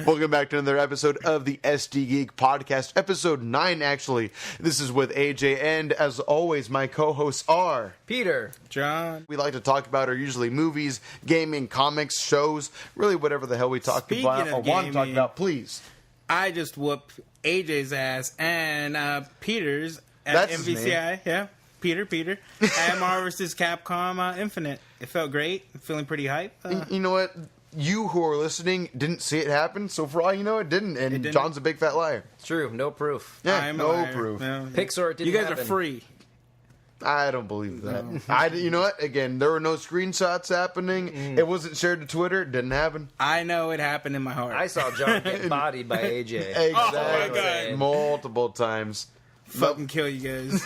Welcome back to another episode of the STGeek podcast, episode 9 actually. This is with AJ, and as always, my co-hosts are Peter, John. We like to talk about are usually movies, gaming, comics, shows, really whatever the hell we talk Speaking about of or want to talk gaming, about, please. I just whooped AJ's ass and Peter's at That's his MVCI. name. Yeah, Peter. At Marvel vs. Capcom Infinite. It felt great. I'm feeling pretty hype. You know what? You who are listening didn't see it happen, so for all you know, it didn't. And didn't. John's a big fat liar. it's true. No proof. Yeah, I'm a no liar. proof. No. Pixar, it didn't You guys happen. are free. I don't believe that. You know what? Again, there were no screenshots happening. It wasn't shared to Twitter. It didn't happen. I know it happened in my heart. I saw John get bodied by AJ. Exactly. Oh, my God. Multiple times. Fucking kill you guys.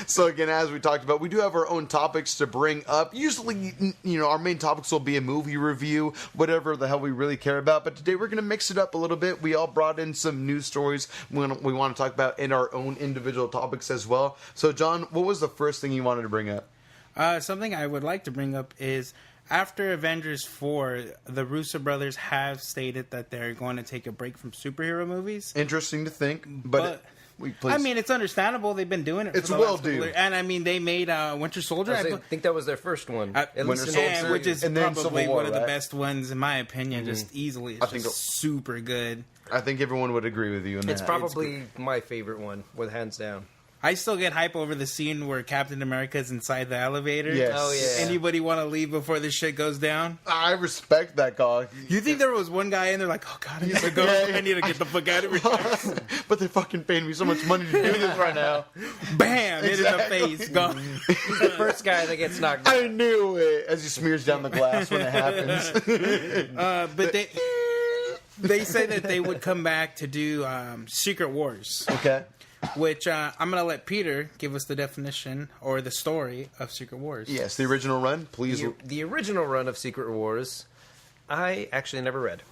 So again, as we talked about, we do have our own topics to bring up. Usually, you know, our main topics will be a movie review, whatever the hell we really care about. But today we're going to mix it up a little bit. We all brought in some news stories we want to talk about in our own individual topics as well. So John, what was the first thing you wanted to bring up? Something I would like to bring up is after Avengers 4, the Russo brothers have stated that they're going to take a break from superhero movies. Interesting to think, but I mean, it's understandable. They've been doing it. It's for the well last couple due. years. And I mean, they made Winter Soldier. I think that was their first one. At Winter least Soldier. Which is And then probably Civil War, one of the right? best ones, in my opinion, just easily. It's I think just super good. I think everyone would agree with you in that. It's probably my favorite one, with hands down. I still get hype over the scene where Captain America's inside the elevator. Yes. Oh, yeah. Anybody want to leave before this shit goes down? I respect that call. You think there was one guy in there like, oh god, I need to go. Yeah. I need to get the fuck out of here. But they're fucking paying me so much money to do this right now. Bam! Hit Exactly. in the face. Gone. He's the first guy that gets knocked out. I knew it as he smears down the glass when it happens. But they said that they would come back to do Secret Wars, Okay. which I'm going to let Peter give us the definition or the story of Secret Wars. Yes, the original run, please. The original run of Secret Wars, I actually never read.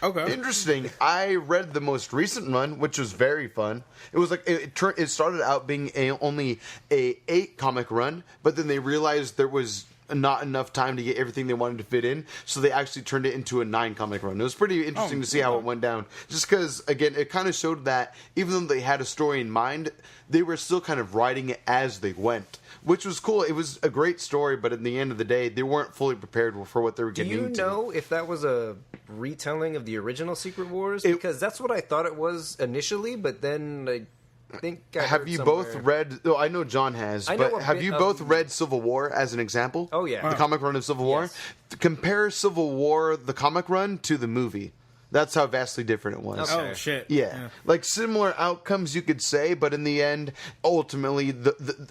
Okay. Interesting. I read the most recent run, which was very fun. It was like it started out being only a 8-comic run, but then they realized there was not enough time to get everything they wanted to fit in, so they actually turned it into a 9-comic run. It was pretty interesting to see how it went down. Just because, again, it kind of showed that even though they had a story in mind, they were still kind of writing it as they went, which was cool. It was a great story, but at the end of the day, they weren't fully prepared for what they were Do getting you into. know if that was a retelling of the original Secret Wars? Because that's what I thought it was initially, but then I think I Have heard you somewhere- both read? Oh, I know John has, I know but a have bit you of- both read Civil War as an example? Oh, yeah. The comic run of Civil War. Yes. Compare Civil War, the comic run, to the movie. That's how vastly different it was. Okay. Oh, shit. Yeah. Like similar outcomes, you could say, but in the end, ultimately,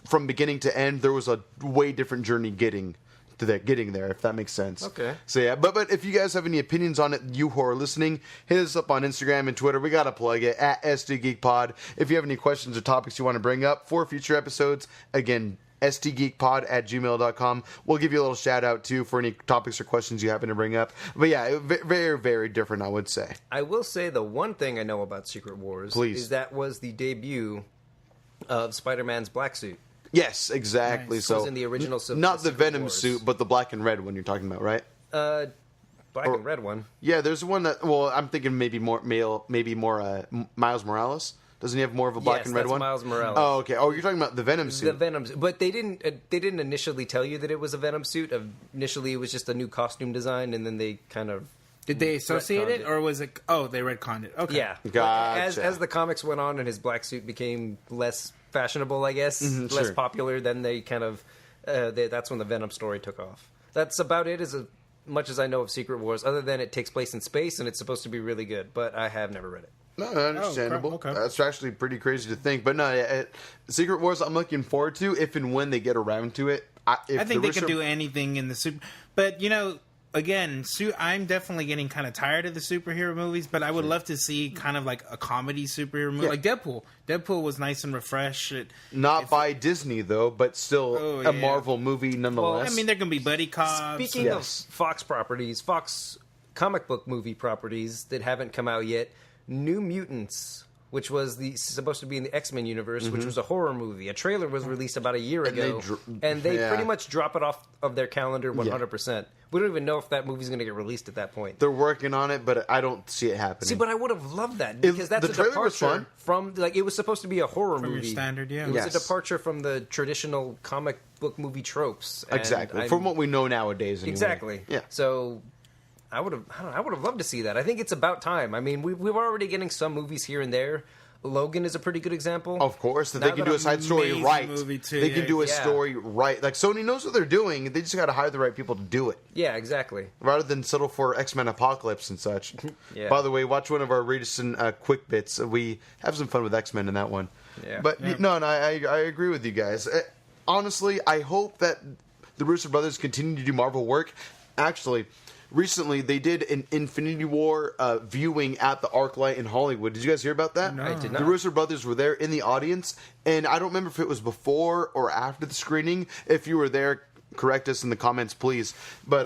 from beginning to end, there was a way different journey getting there, if that makes sense. Okay. So yeah, but if you guys have any opinions on it, you who are listening, hit us up on Instagram and Twitter. We gotta plug it at STGeekPod. If you have any questions or topics you want to bring up for future episodes, again, STGeekPod@gmail.com. We'll give you a little shout out too for any topics or questions you happen to bring up. But yeah, very, very different, I would say. I will say the one thing I know about Secret Wars Please. is that was the debut of Spider-Man's black suit. Yes, exactly. Nice. So It was in the original not the Secret Venom Wars. suit, but the black and red one you're talking about, right? Black and red one. Yeah, there's one that. Well, I'm thinking maybe more Miles Morales. Doesn't he have more of a black Yes, and red that's one? Miles Morales. Oh, okay. Oh, you're talking about the Venom suit. The Venom, but they didn't initially tell you that it was a Venom suit. Initially, it was just a new costume design, and then they kind of Did they associate retconned it, or was it? Oh, they retconned it. Okay. yeah. Gotcha. As the comics went on and his black suit became less fashionable, I guess, less sure. popular, then they kind of that's when the Venom story took off. That's about it. As much as I know of Secret Wars, other than it takes place in space and it's supposed to be really good, but I have never read it. No, understandable. okay. That's actually pretty crazy to think. But no, Secret Wars, I'm looking forward to if and when they get around to it. I think they can do anything in the super. But again, I'm definitely getting kind of tired of the superhero movies. But I would love to see kind of like a comedy superhero movie, Yeah. like Deadpool. Deadpool was nice and refreshed. Not by Disney though, but still Oh, a yeah. Marvel movie nonetheless. I mean, there can be buddy cops. Speaking Yes. of Fox properties, Fox comic book movie properties that haven't come out yet, New Mutants which was supposed to be in the X-Men universe, which was a horror movie. A trailer was released about a year ago, and they pretty much drop it off of their calendar 100%. We don't even know if that movie's going to get released at that point. They're working on it, but I don't see it happening. See, but I would have loved that because that's a departure from it was supposed to be a horror movie. Your standard, yeah. It was a departure from the traditional comic book movie tropes. Exactly. From what we know nowadays. Anyway. Exactly. Yeah. So I would have loved to see that. I think it's about time. I mean, we're already getting some movies here and there. Logan is a pretty good example. Of course, that they can do a side story right. They can do a story right. Like, Sony knows what they're doing. They just got to hire the right people to do it. Yeah, exactly. Rather than settle for X-Men Apocalypse and such. Yeah. By the way, watch one of our recent quick bits. We have some fun with X-Men in that one. Yeah. But I agree with you guys. Honestly, I hope that the Russo brothers continue to do Marvel work. Actually, recently, they did an Infinity War viewing at the ArcLight in Hollywood. Did you guys hear about that? No. I did not. The Russo brothers were there in the audience, and I don't remember if it was before or after the screening. If you were there, correct us in the comments, please. But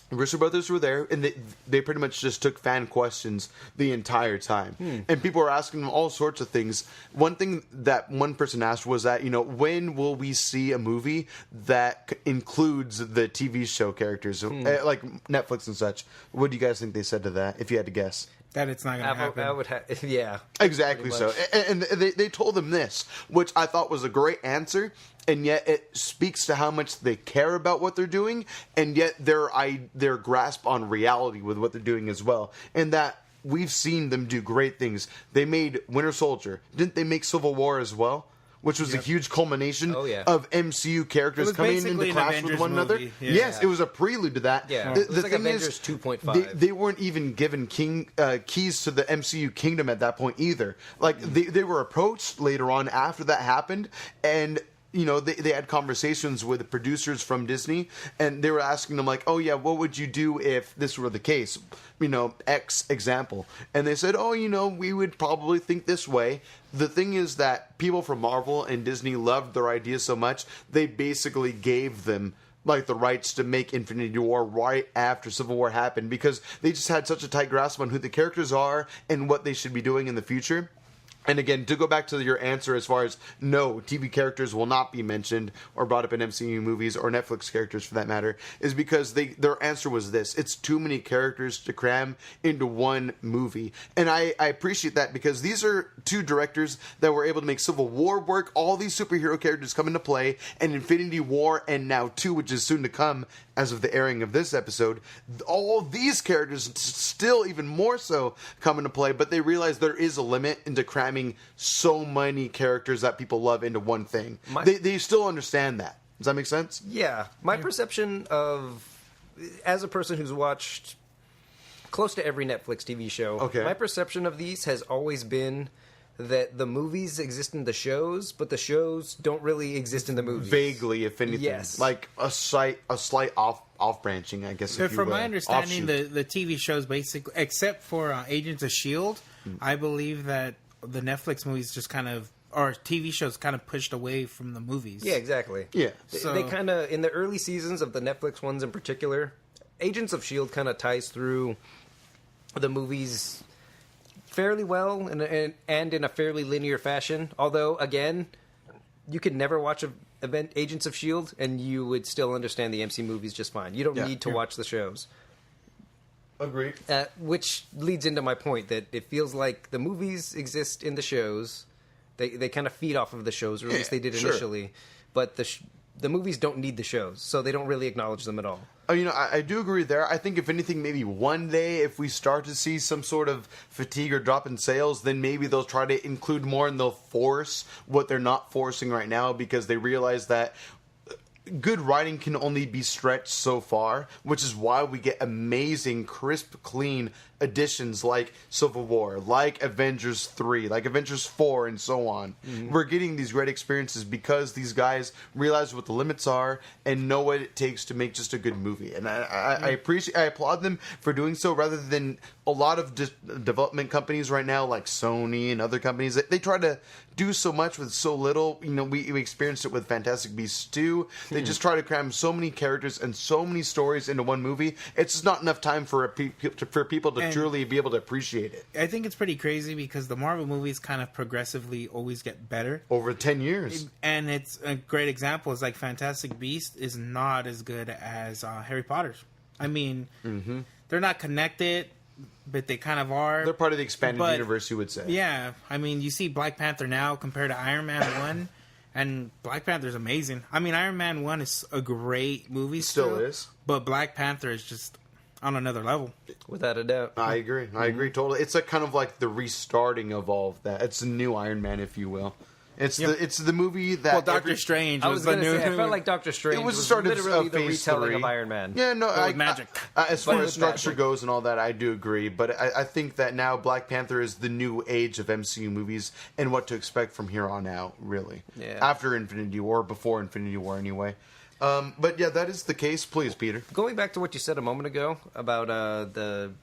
the Russo brothers were there, and they pretty much just took fan questions the entire time. And people were asking them all sorts of things. One thing that one person asked was that, when will we see a movie that includes the TV show characters, like Netflix and such? What do you guys think they said to that, if you had to guess? That it's not going to happen. I would yeah. Exactly so. And they told them this, which I thought was a great answer, and yet it speaks to how much they care about what they're doing, and yet their grasp on reality with what they're doing as well. And that we've seen them do great things. They made Winter Soldier. Didn't they make Civil War as well? Which was a huge culmination of MCU characters coming into clash with one another. Yeah. Yes, it was a prelude to that. Yeah. The it was like thing Avengers 2.5. They weren't even given keys to the MCU kingdom at that point either. Like, they were approached later on after that happened, and they had conversations with the producers from Disney, and they were asking them, like, oh yeah, what would you do if this were the case? X example. And they said, oh, we would probably think this way. The thing is that people from Marvel and Disney loved their ideas so much, they basically gave them the rights to make Infinity War right after Civil War happened, because they just had such a tight grasp on who the characters are and what they should be doing in the future. And again, to go back to your answer as far as no, TV characters will not be mentioned or brought up in MCU movies, or Netflix characters for that matter, is because their answer was this: it's too many characters to cram into one movie. And I appreciate that, because these are two directors that were able to make Civil War work, all these superhero characters come into play, and Infinity War, and now 2, which is soon to come as of the airing of this episode, all these characters still even more so come into play, but they realize there is a limit into cramming so many characters that people love into one thing. They still understand that. Does that make sense? Yeah. My perception of, as a person who's watched close to every Netflix TV show, my perception of these has always been that the movies exist in the shows, but the shows don't really exist in the movies. Vaguely, if anything. Yes. Like a slight off branching, I guess. So from my understanding, the TV shows basically, except for Agents of S.H.I.E.L.D., I believe that the Netflix movies just kind of, or TV shows kind of pushed away from the movies. Yeah, exactly. Yeah. So, they kind of, in the early seasons of the Netflix ones in particular, Agents of S.H.I.E.L.D. kind of ties through the movies fairly well and in a fairly linear fashion. Although, again, you could never watch Agents of S.H.I.E.L.D. and you would still understand the MC movies just fine. You don't need to watch the shows. Agreed. Which leads into my point that it feels like the movies exist in the shows. They kind of feed off of the shows, or at least they did initially. But the movies don't need the shows, so they don't really acknowledge them at all. I do agree there. I think if anything, maybe one day, if we start to see some sort of fatigue or drop in sales, then maybe they'll try to include more, and they'll force what they're not forcing right now, because they realize that good writing can only be stretched so far, which is why we get amazing, crisp, clean additions like Civil War, like Avengers 3, like Avengers 4, and so on. Mm-hmm. We're getting these great experiences because these guys realize what the limits are and know what it takes to make just a good movie. And I applaud them for doing so, rather than a lot of development companies right now, like Sony and other companies, they try to do so much with so little. We experienced it with Fantastic Beasts 2. They just try to cram so many characters and so many stories into one movie. It's just not enough time for people to truly be able to appreciate it. I think it's pretty crazy because the Marvel movies kind of progressively always get better. Over 10 years. And it's a great example is like Fantastic Beasts is not as good as Harry Potter's. I mean, they're not connected, but they kind of are. They're part of the expanded universe, you would say. Yeah. I mean, you see Black Panther now compared to Iron Man 1, and Black Panther's amazing. I mean, Iron Man 1 is a great movie Still is. But Black Panther is just on another level. Without a doubt. I agree. I agree totally. It's kind of like the restarting of all of that. It's a new Iron Man, if you will. It's the movie that... Well, Doctor Strange was the new... I felt like Doctor Strange was the start literally of the phase retelling 3. of Iron Man. Yeah, no, magic. As far as structure magic. goes and all that, I do agree. But I think that now Black Panther is the new age of MCU movies and what to expect from here on out, really. Yeah. After Infinity War, before Infinity War, anyway. But yeah, that is the case. Please, Peter. Going back to what you said a moment ago about the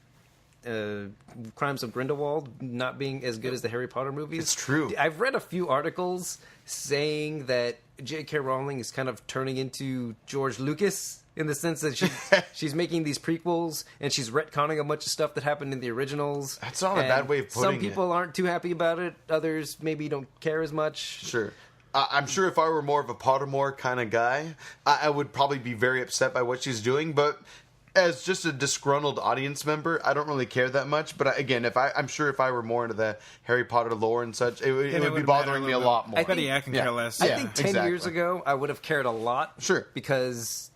Crimes of Grindelwald not being as good as the Harry Potter movies. It's true. I've read a few articles saying that J.K. Rowling is kind of turning into George Lucas in the sense that she's making these prequels and she's retconning a bunch of stuff that happened in the originals. That's not a bad way of putting it. Some people aren't too happy about it. Others maybe don't care as much. Sure. I'm sure if I were more of a Pottermore kind of guy, I would probably be very upset by what she's doing, but as just a disgruntled audience member, I don't really care that much. But again, I'm sure if I were more into the Harry Potter lore and such, it would be bothering me a lot more. I can care less. I think 10 years ago, I would have cared a lot. Sure. Because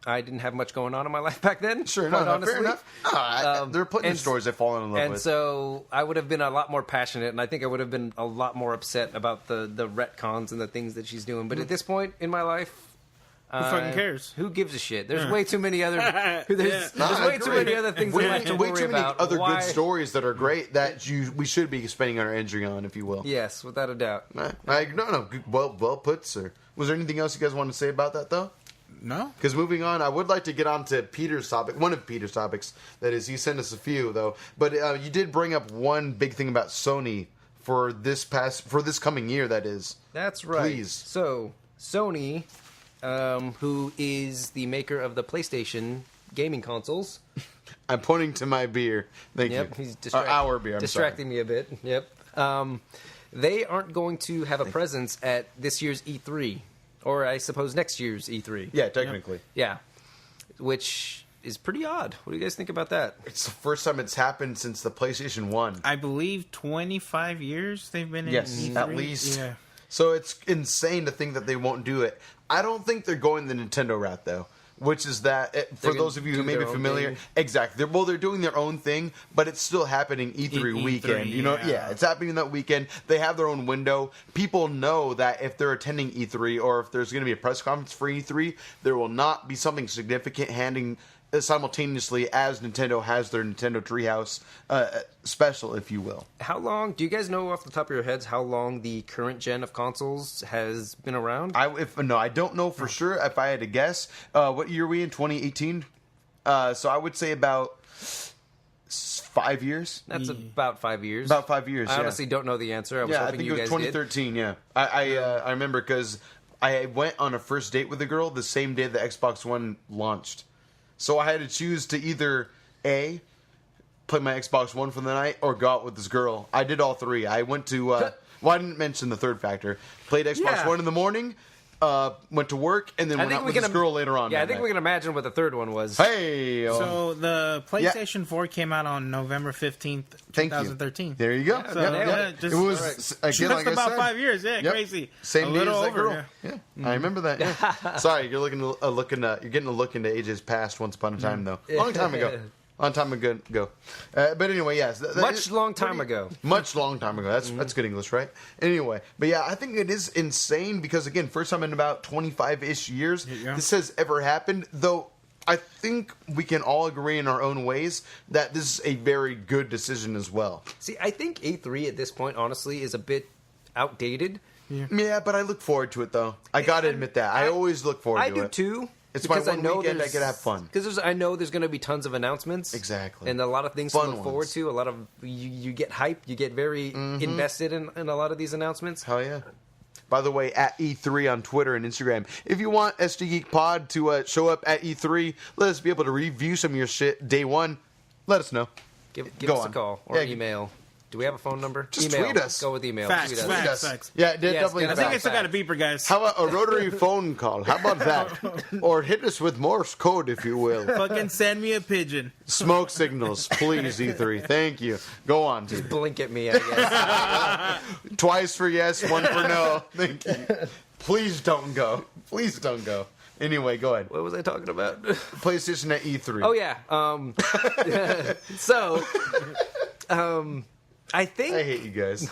I didn't have much going on in my life back then. Sure, quite no, honestly. fair enough. There are plenty of stories I've fallen in love with. And so I would have been a lot more passionate, and I think I would have been a lot more upset about the retcons and the things that she's doing. But at this point in my life, who fucking cares? Who gives a shit? There's way too many other. There's way too many other things I have to worry about. Other good stories that are great that we should be spending our energy on, if you will. Yes, without a doubt. No. Well put, sir. Was there anything else you guys want to say about that, though? No. Because moving on, I would like to get on to Peter's topic. One of Peter's topics. That is, he sent us a few, though. But you did bring up one big thing about Sony for this coming year. That is. That's right. Please. So Sony, who is the maker of the PlayStation gaming consoles. I'm pointing to my beer. Thank you. He's our beer. I'm distracting me a bit. Yep. They aren't going to have a presence at this year's E3, or I suppose next year's E3. Yeah, technically. Yeah, which is pretty odd. What do you guys think about that? It's the first time it's happened since the PlayStation 1. I believe 25 years they've been in E3. At least. Yeah. So it's insane to think that they won't do it. I don't think they're going the Nintendo route, though. Which is that, for those of you who may be familiar, exactly. They're doing their own thing, but it's still happening E3 weekend. You know, it's happening that weekend. They have their own window. People know that if they're attending E3 or if there's going to be a press conference for E3, there will not be something significant handing simultaneously as Nintendo has their Nintendo Treehouse special, if you will. How long, do you guys know off the top of your heads how long the current gen of consoles has been around? I don't know for sure. If I had to guess, what year are we in? 2018? So I would say about 5 years. That's about 5 years. About 5 years, I honestly don't know the answer. I was hoping you guys did. I think it was 2013, yeah. I remember because I went on a first date with a girl the same day the Xbox One launched. So I had to choose to either A, play my Xbox One for the night, or go out with this girl. I did all three. I went to, I didn't mention the third factor. Played Xbox One in the morning, went to work, and then went out with this girl later on. Yeah, I think we can imagine what the third one was. Hey! So the PlayStation 4 came out on November 15th, 2013. There you go. It was just like about I said, 5 years. Yeah, crazy. Same day as that over, girl. Yeah. I remember that. Yeah. Sorry, you're getting a look into AJ's past once upon a time, though. Long time ago. Long time ago. But anyway, yes. Long time ago. Much long time ago. That's good English, right? Anyway, but yeah, I think it is insane because, again, first time in about 25-ish years this has ever happened, though I think we can all agree in our own ways that this is a very good decision as well. See, I think E3 at this point, honestly, is a bit outdated. Yeah, but I look forward to it, though. I got to admit that. I always look forward to it. I do, too. It's my one weekend I get to have fun. Because I know there's going to be tons of announcements. Exactly. And a lot of things to look forward to. A lot of you get hyped. You get very invested in a lot of these announcements. Hell yeah. by the way, at E3 on Twitter and Instagram. If you want STGeekPod to show up at E3, let us be able to review some of your shit day one. Let us know. Give us a call or email. Do we have a phone number? Just email. tweet us. Go with email. Facts, Tweet us. facts. Yeah, definitely. get I us think out. I still got a beeper, guys. How about a rotary phone call? How about that? Or hit us with Morse code, if you will. Fucking send me a pigeon. Smoke signals, please, E3. Thank you. Go on, dude. Blink at me, I guess. Twice for yes, one for no. Thank you. Please don't go. Please don't go. Anyway, go ahead. What was I talking about? PlayStation at E3. Oh, yeah. So, I think... I hate you guys.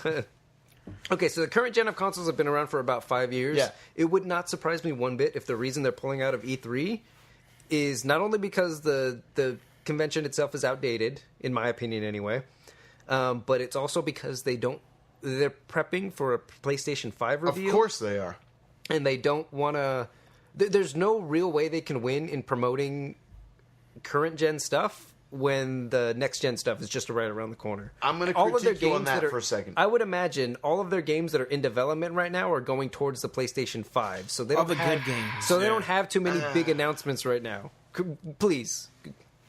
Okay, so the current gen of consoles have been around for about 5 years. Yeah. It would not surprise me one bit if the reason they're pulling out of E3 is not only because the convention itself is outdated, in my opinion anyway, but it's also because they're prepping for a PlayStation 5 reveal. Of course they are. And they don't want to... There's no real way they can win in promoting current gen stuff when the next gen stuff is just right around the corner. I'm going to critique you on that for a second. I would imagine all of their games that are in development right now are going towards the PlayStation 5. So they All don't the have, good games. So they don't have too many big announcements right now. Please.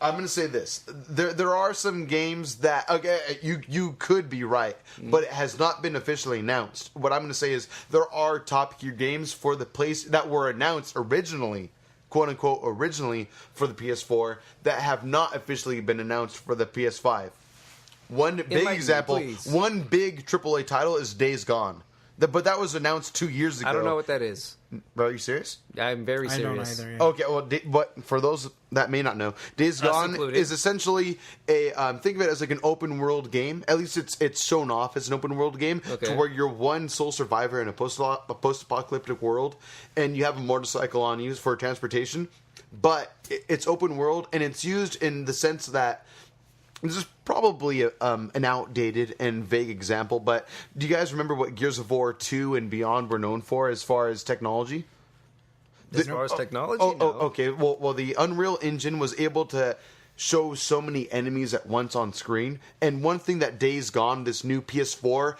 I'm going to say this. There are some games that, okay, you could be right, but it has not been officially announced. What I'm going to say is there are top tier games for the place that were announced originally, quote unquote originally, for the PS4 that have not officially been announced for the PS5. One big example, one big AAA title is Days Gone. But that was announced 2 years ago. I don't know what that is. Are you serious? I'm very serious. I don't either. Yeah. Okay, well, but for those that may not know, Days Gone is essentially a think of it as like an open world game. At least it's shown off as an open world game, to where you're one sole survivor in a post-apocalyptic world, and you have a motorcycle on you for transportation. But it's open world, and it's used in the sense that this is probably an outdated and vague example, but do you guys remember what Gears of War 2 and beyond were known for as far as technology? As far as technology? Okay. Well, the Unreal Engine was able to show so many enemies at once on screen, and one thing that Days Gone, this new PS4,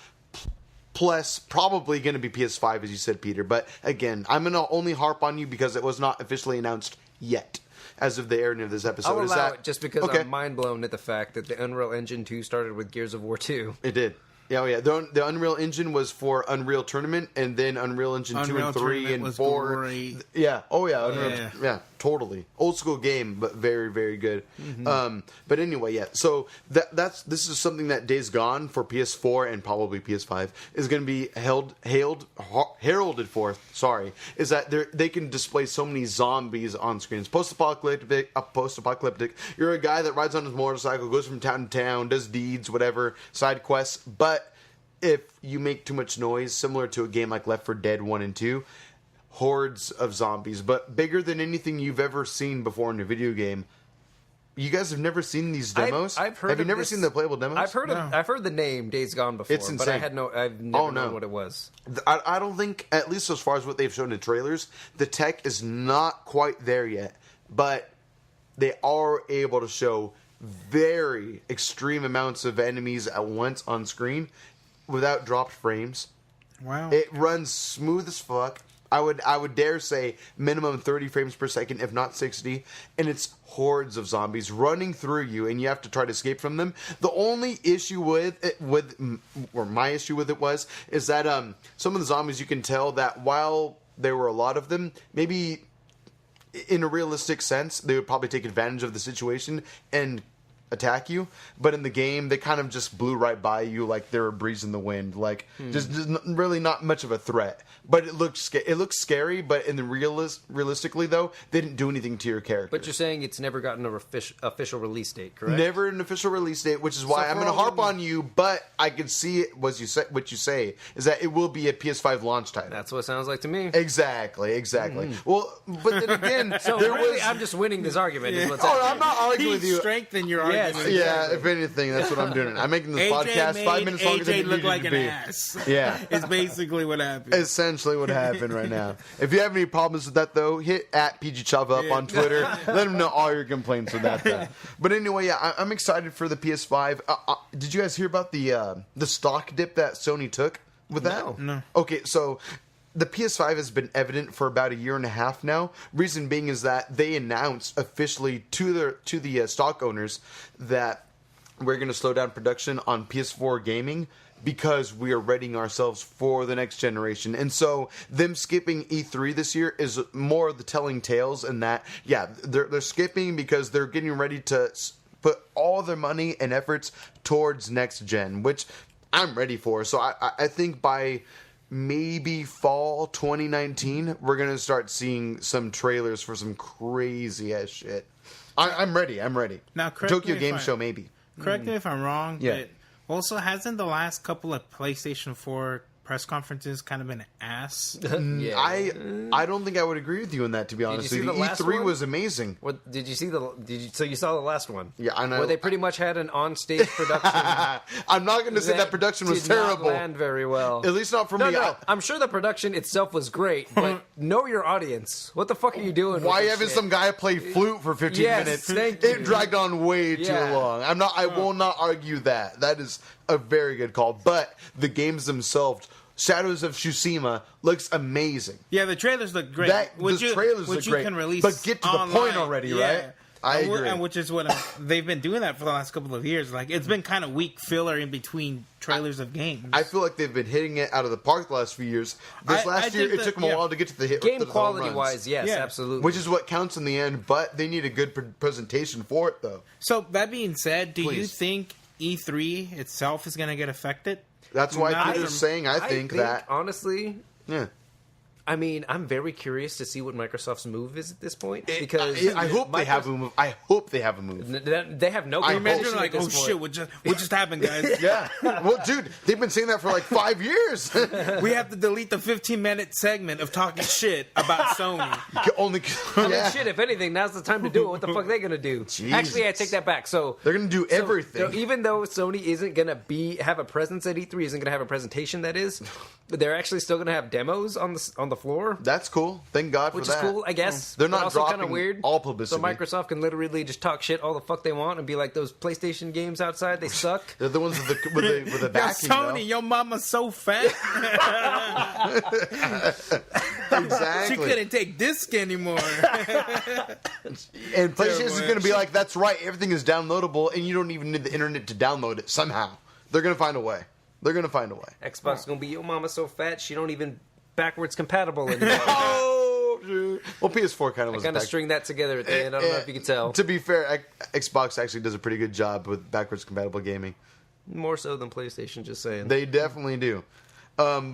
plus probably going to be PS5, as you said, Peter, but again, I'm going to only harp on you because it was not officially announced yet. As of the airing of this episode. I'll allow it just because I'm mind blown at the fact that the Unreal Engine 2 started with Gears of War 2. It did. Yeah, The Unreal Engine was for Unreal Tournament, and then Unreal Engine 2 and 3 and 4. Great. Yeah. Oh, yeah. Unreal, yeah, totally. Old school game, but very, very good. Mm-hmm. But anyway, yeah. So this is something that Days Gone for PS4 and probably PS5 is going to be heralded forth. Sorry, is that they can display so many zombies on screens. Post-apocalyptic. You're a guy that rides on his motorcycle, goes from town to town, does deeds, whatever, side quests, but if you make too much noise, similar to a game like Left 4 Dead 1 and 2, hordes of zombies, but bigger than anything you've ever seen before in a video game. You guys have never seen these demos? I've heard. Have you never seen the playable demos? I've heard the name Days Gone before. It's insane. But I've never known what it was. I don't think, at least as far as what they've shown in trailers, the tech is not quite there yet, but they are able to show very extreme amounts of enemies at once on screen without dropped frames. Wow. It runs smooth as fuck. I would dare say minimum 30 frames per second, if not 60, and it's hordes of zombies running through you, and you have to try to escape from them. The only issue my issue with it is that some of the zombies, you can tell that while there were a lot of them, maybe in a realistic sense, they would probably take advantage of the situation and attack you, but in the game they kind of just blew right by you like they were a breeze in the wind, like just really not much of a threat. But it looks scary, but in the realistically though, they didn't do anything to your character. But you're saying it's never gotten an official release date, correct? Never an official release date, which is why I'm going to harp on you, but I can see it what you say is that it will be a PS5 launch title. That's what it sounds like to me. Exactly. Well, but then again, so really, I'm just winning this argument. Is what's happening. I'm not arguing with you. Strengthen your argument. Yeah, if anything, that's what I'm doing. I'm making this podcast 5 minutes longer than it look needed like to an be. ass. Yeah, it's basically what happened. Essentially what happened right now. If you have any problems with that, though, hit at PG Chava up on Twitter. Let him know all your complaints with that, though. But anyway, yeah, I'm excited for the PS5. Did you guys hear about the stock dip that Sony took with that? No. Okay, so the PS5 has been evident for about a year and a half now. Reason being is that they announced officially to the stock owners that we're going to slow down production on PS4 gaming because we are readying ourselves for the next generation. And so them skipping E3 this year is more of the telling tales in that, they're skipping because they're getting ready to put all their money and efforts towards next gen, which I'm ready for. So I think by maybe fall 2019, we're going to start seeing some trailers for some crazy ass shit. I'm ready. Now, Tokyo Game Show, maybe. Correct me if I'm wrong, Yeah. but also, hasn't the last couple of PlayStation 4 press conferences kind of been ass? Yeah. I don't think I would agree with you on that, to be honest with you. the last E3 one? was amazing. What did you see so you saw the last one? Yeah, I know. Where they pretty much had an on-stage production. I'm not going to say that production was did not terrible. land very well. At least not for me. No, I'm sure the production itself was great, but know your audience. What the fuck are you doing? Why with this having shit? some guy play flute for 15 Yes, minutes? thank It you. dragged on way too Yeah. long. I will not argue that. That is a very good call. But the games themselves, Shadows of Tsushima, looks amazing. Yeah, the trailers look great. The trailers look great. Can release but get to the online. point already, right? I agree. And which is what they've been doing that for the last couple of years. Like, it's been kind of weak filler in between trailers of games. I feel like they've been hitting it out of the park the last few years. This last year, it took them a while to get to the hit. Game to the home quality runs. wise, yes, Yeah. absolutely. Which is what counts in the end, but they need a good presentation for it, though. So, that being said, do you Please. think E3 itself is going to get affected? That's why Not Twitter's from- saying, I think that... honestly, Yeah. I mean, I'm very curious to see what Microsoft's move is at this point because I hope they have a move. I hope they have a move. They have no. I competition hope Imagine like, at oh this point. shit, what just happened, guys? Yeah. Well, dude, they've been saying that for like 5 years. We have to delete the 15-minute segment of talking shit about Sony. Only. I mean, Yeah. shit, if anything, now's the time to do it. What the fuck are they gonna do? Jesus. Actually, I take that back. So They're gonna do everything. even though Sony isn't gonna have a presence at E3, isn't gonna have a presentation, that is, but they're actually still gonna have demos on the floor. That's cool. Thank God Which for is that. cool, I guess. They're but not also kind dropping of weird. all publicity. So Microsoft can literally just talk shit all the fuck they want and be like, those PlayStation games outside, they suck. They're the ones with the Yo, backing. Sony, your mama's so fat. Exactly. She couldn't take disc anymore. And PlayStation is Terrible. going to be like, that's right, everything is downloadable, and you don't even need the internet to download it somehow. They're going to find a way. Xbox is gonna be, your mama's so fat, she don't even backwards compatible anymore. Oh, dude. Well, PS4 kind of was Kind of back- string that together at the end. I don't know if you can tell. To be fair, Xbox actually does a pretty good job with backwards compatible gaming. More so than PlayStation, just saying. They definitely do. I'm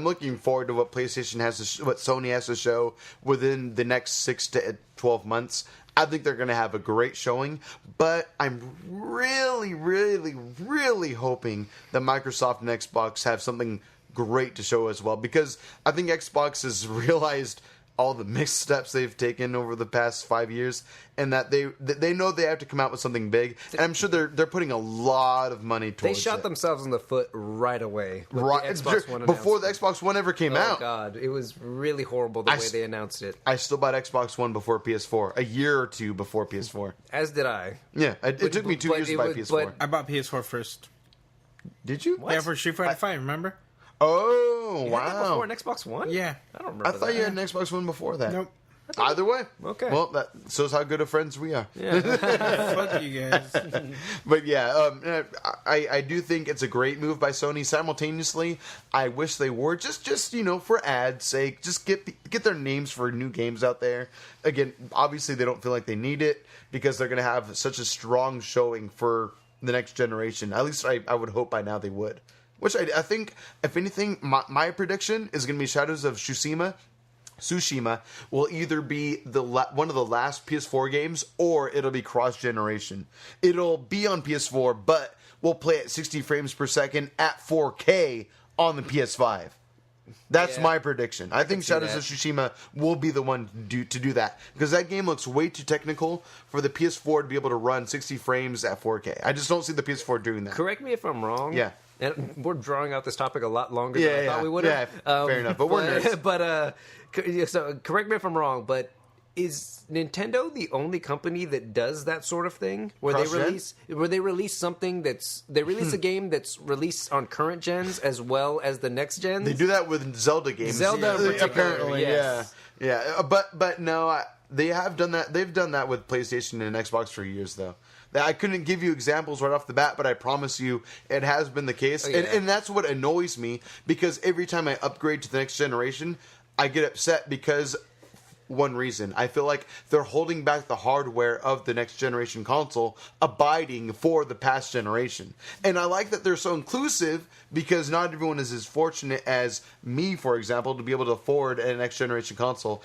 looking forward to what PlayStation has what Sony has to show within the next 6 to 12 months. I think they're going to have a great showing, but I'm really, really, really hoping that Microsoft and Xbox have something great to show as well, because I think Xbox has realized all the missteps they've taken over the past 5 years, and that they know they have to come out with something big, and I'm sure they're putting a lot of money They towards shot it. themselves in the foot right away. With Right, the Xbox One before the announcement. Xbox One ever came Oh out. god, it was really horrible the way they announced it. I still bought Xbox One before PS4, a year or two before PS4. As did I. Yeah, it took me 2 years to buy PS4. I bought PS4 first. Did you? Yeah, for Street Fighter 5, remember? Oh, You had that wow. before an Xbox One? Yeah. I don't remember. I thought you had an Xbox One before that. Nope. Either way. Okay. Well, that shows how good of friends we are. Fuck you guys. But yeah, I do think it's a great move by Sony. Simultaneously, I wish they were just for ads' sake, just get their names for new games out there. Again, obviously they don't feel like they need it because they're going to have such a strong showing for the next generation. At least I would hope by now they would. Which I think, if anything, my prediction is going to be Shadows of Tsushima will either be one of the last PS4 games, or it'll be cross-generation. It'll be on PS4, but we'll play at 60 frames per second at 4K on the PS5. That's my prediction. I think Shadows of Tsushima will be the one to do that, because that game looks way too technical for the PS4 to be able to run 60 frames at 4K. I just don't see the PS4 doing that. Correct me if I'm wrong. Yeah. And we're drawing out this topic a lot longer than I thought we would have. Yeah, fair enough. But we're nerds. So correct me if I'm wrong, but is Nintendo the only company that does that sort of thing, where they release something they release a game that's released on current gens as well as the next gens? They do that with Zelda games. Zelda, in particular, apparently, yes. yeah. But no, they have done that. They've done that with PlayStation and Xbox for years, though. I couldn't give you examples right off the bat, but I promise you it has been the case. Yeah. And that's what annoys me, because every time I upgrade to the next generation, I get upset because one reason. I feel like they're holding back the hardware of the next generation console, abiding for the past generation. And I like that they're so inclusive, because not everyone is as fortunate as me, for example, to be able to afford a next generation console.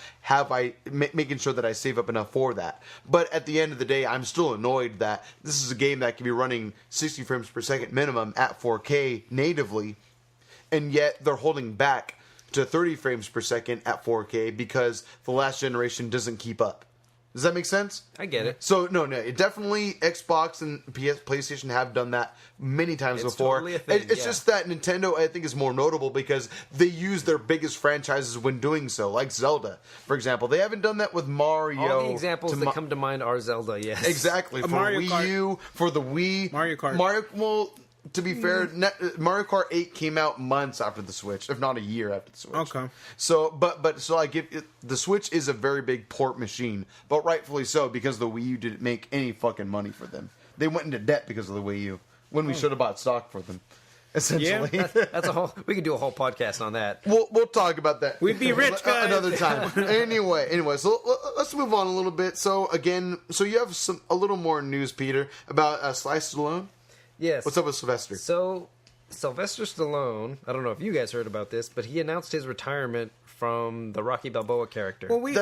Making sure that I save up enough for that. But at the end of the day, I'm still annoyed that this is a game that can be running 60 frames per second minimum at 4K natively, and yet they're holding back to 30 frames per second at 4K because the last generation doesn't keep up. Does that make sense? I get it. So, no, it definitely Xbox and PlayStation have done that many times before. Totally a thing, It's just that Nintendo, I think, is more notable because they use their biggest franchises when doing so, like Zelda, for example. They haven't done that with Mario. All the examples that come to mind are Zelda, yes. Exactly. For Mario Wii Kart. U, for the Wii. Mario Kart. Well, to be fair, Mario Kart 8 came out months after the Switch, if not a year after the Switch. Okay. So, so I give it, the Switch is a very big port machine, but rightfully so, because the Wii U didn't make any fucking money for them. They went into debt because of the Wii U when we should have bought stock for them. Essentially, Yeah, that's a whole. We could do a whole podcast on that. We'll talk about that. We'd be rich, guys. Another time. anyway, so let's move on a little bit. So you have a little more news, Peter, about Sly Stallone. Yes. What's up with Sylvester? So, Sylvester Stallone, I don't know if you guys heard about this, but he announced his retirement from the Rocky Balboa character. Well, we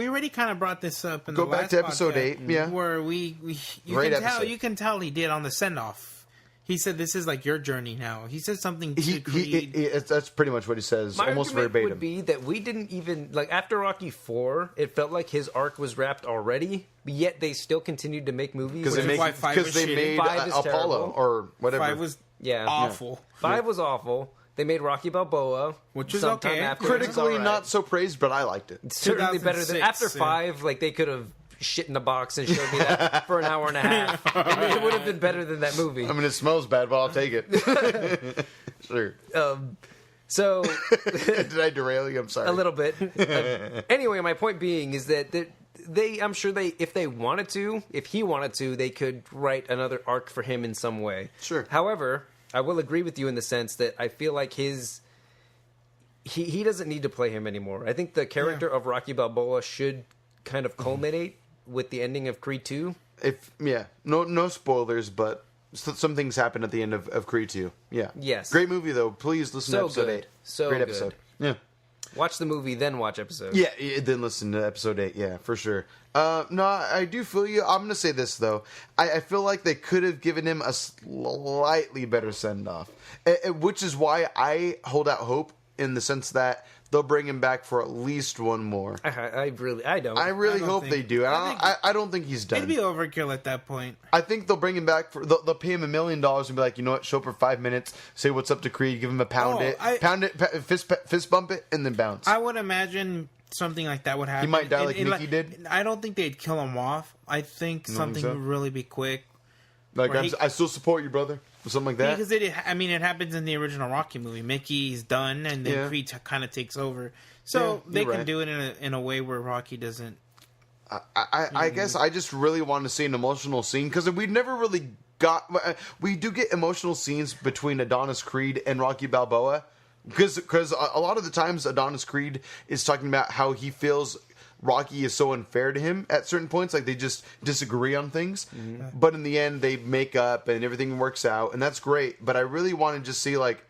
already kind of brought this up in Go the back last to episode podcast, 8, yeah. where Great episode. you can tell he did on the send off. He said, "This is like your journey now." He said something to Creed. That's pretty much what he says, My almost argument verbatim. would be that we didn't even, like, after Rocky 4, it felt like his arc was wrapped already, but yet they still continued to make movies. Because they why five was shitty. made 5 is Apollo terrible. or whatever. 5 was awful. 5 was awful. They made Rocky Balboa, Which was sometime okay. after, which was critically alright. not so praised, but I liked it. Certainly better than 2006, after yeah. 5. Like, they could have shit in a box and showed me that for an hour and a half. It would have been better than that movie. I mean, it smells bad, but I'll take it. Sure. So Did I derail you? I'm sorry. a little bit. Anyway, my point being is that I'm sure if he wanted to, they could write another arc for him in some way. Sure. However, I will agree with you in the sense that I feel like he doesn't need to play him anymore. I think the character of Rocky Balboa should kind of culminate with the ending of Creed 2. No spoilers, but some things happen at the end of Creed 2. Yeah. Yes. Great movie though. Please listen to So episode good. 8. So great good. episode. Yeah. Watch the movie, then watch episode. Yeah, then listen to episode 8. Yeah, for sure. No, I do feel you. I'm going to say this, though. I feel like they could have given him a slightly better send-off, which is why I hold out hope in the sense that they'll bring him back for at least one more. I don't. I really hope think- they do. I don't think he's done. It'd be overkill at that point. I think they'll bring him back they'll pay him $1 million and be like, you know what, show up for 5 minutes, say what's up to Creed, give him a pound fist bump it, and then bounce. I would imagine something like that would happen. He might die like Mickey did. I don't think they'd kill him off. I think something so? would really be quick. Like, Or I still support you, brother. Or something like that. Because it happens in the original Rocky movie. Mickey's done, and then Creed kind of takes over. So Yeah, they you're can right. do it in a way where Rocky doesn't. I guess I just really want to see an emotional scene because we never really got. We do get emotional scenes between Adonis Creed and Rocky Balboa because a lot of the times Adonis Creed is talking about how he feels Rocky is so unfair to him at certain points, like they just disagree on things. Mm-hmm. But in the end, they make up and everything works out, and that's great. But I really want to just see like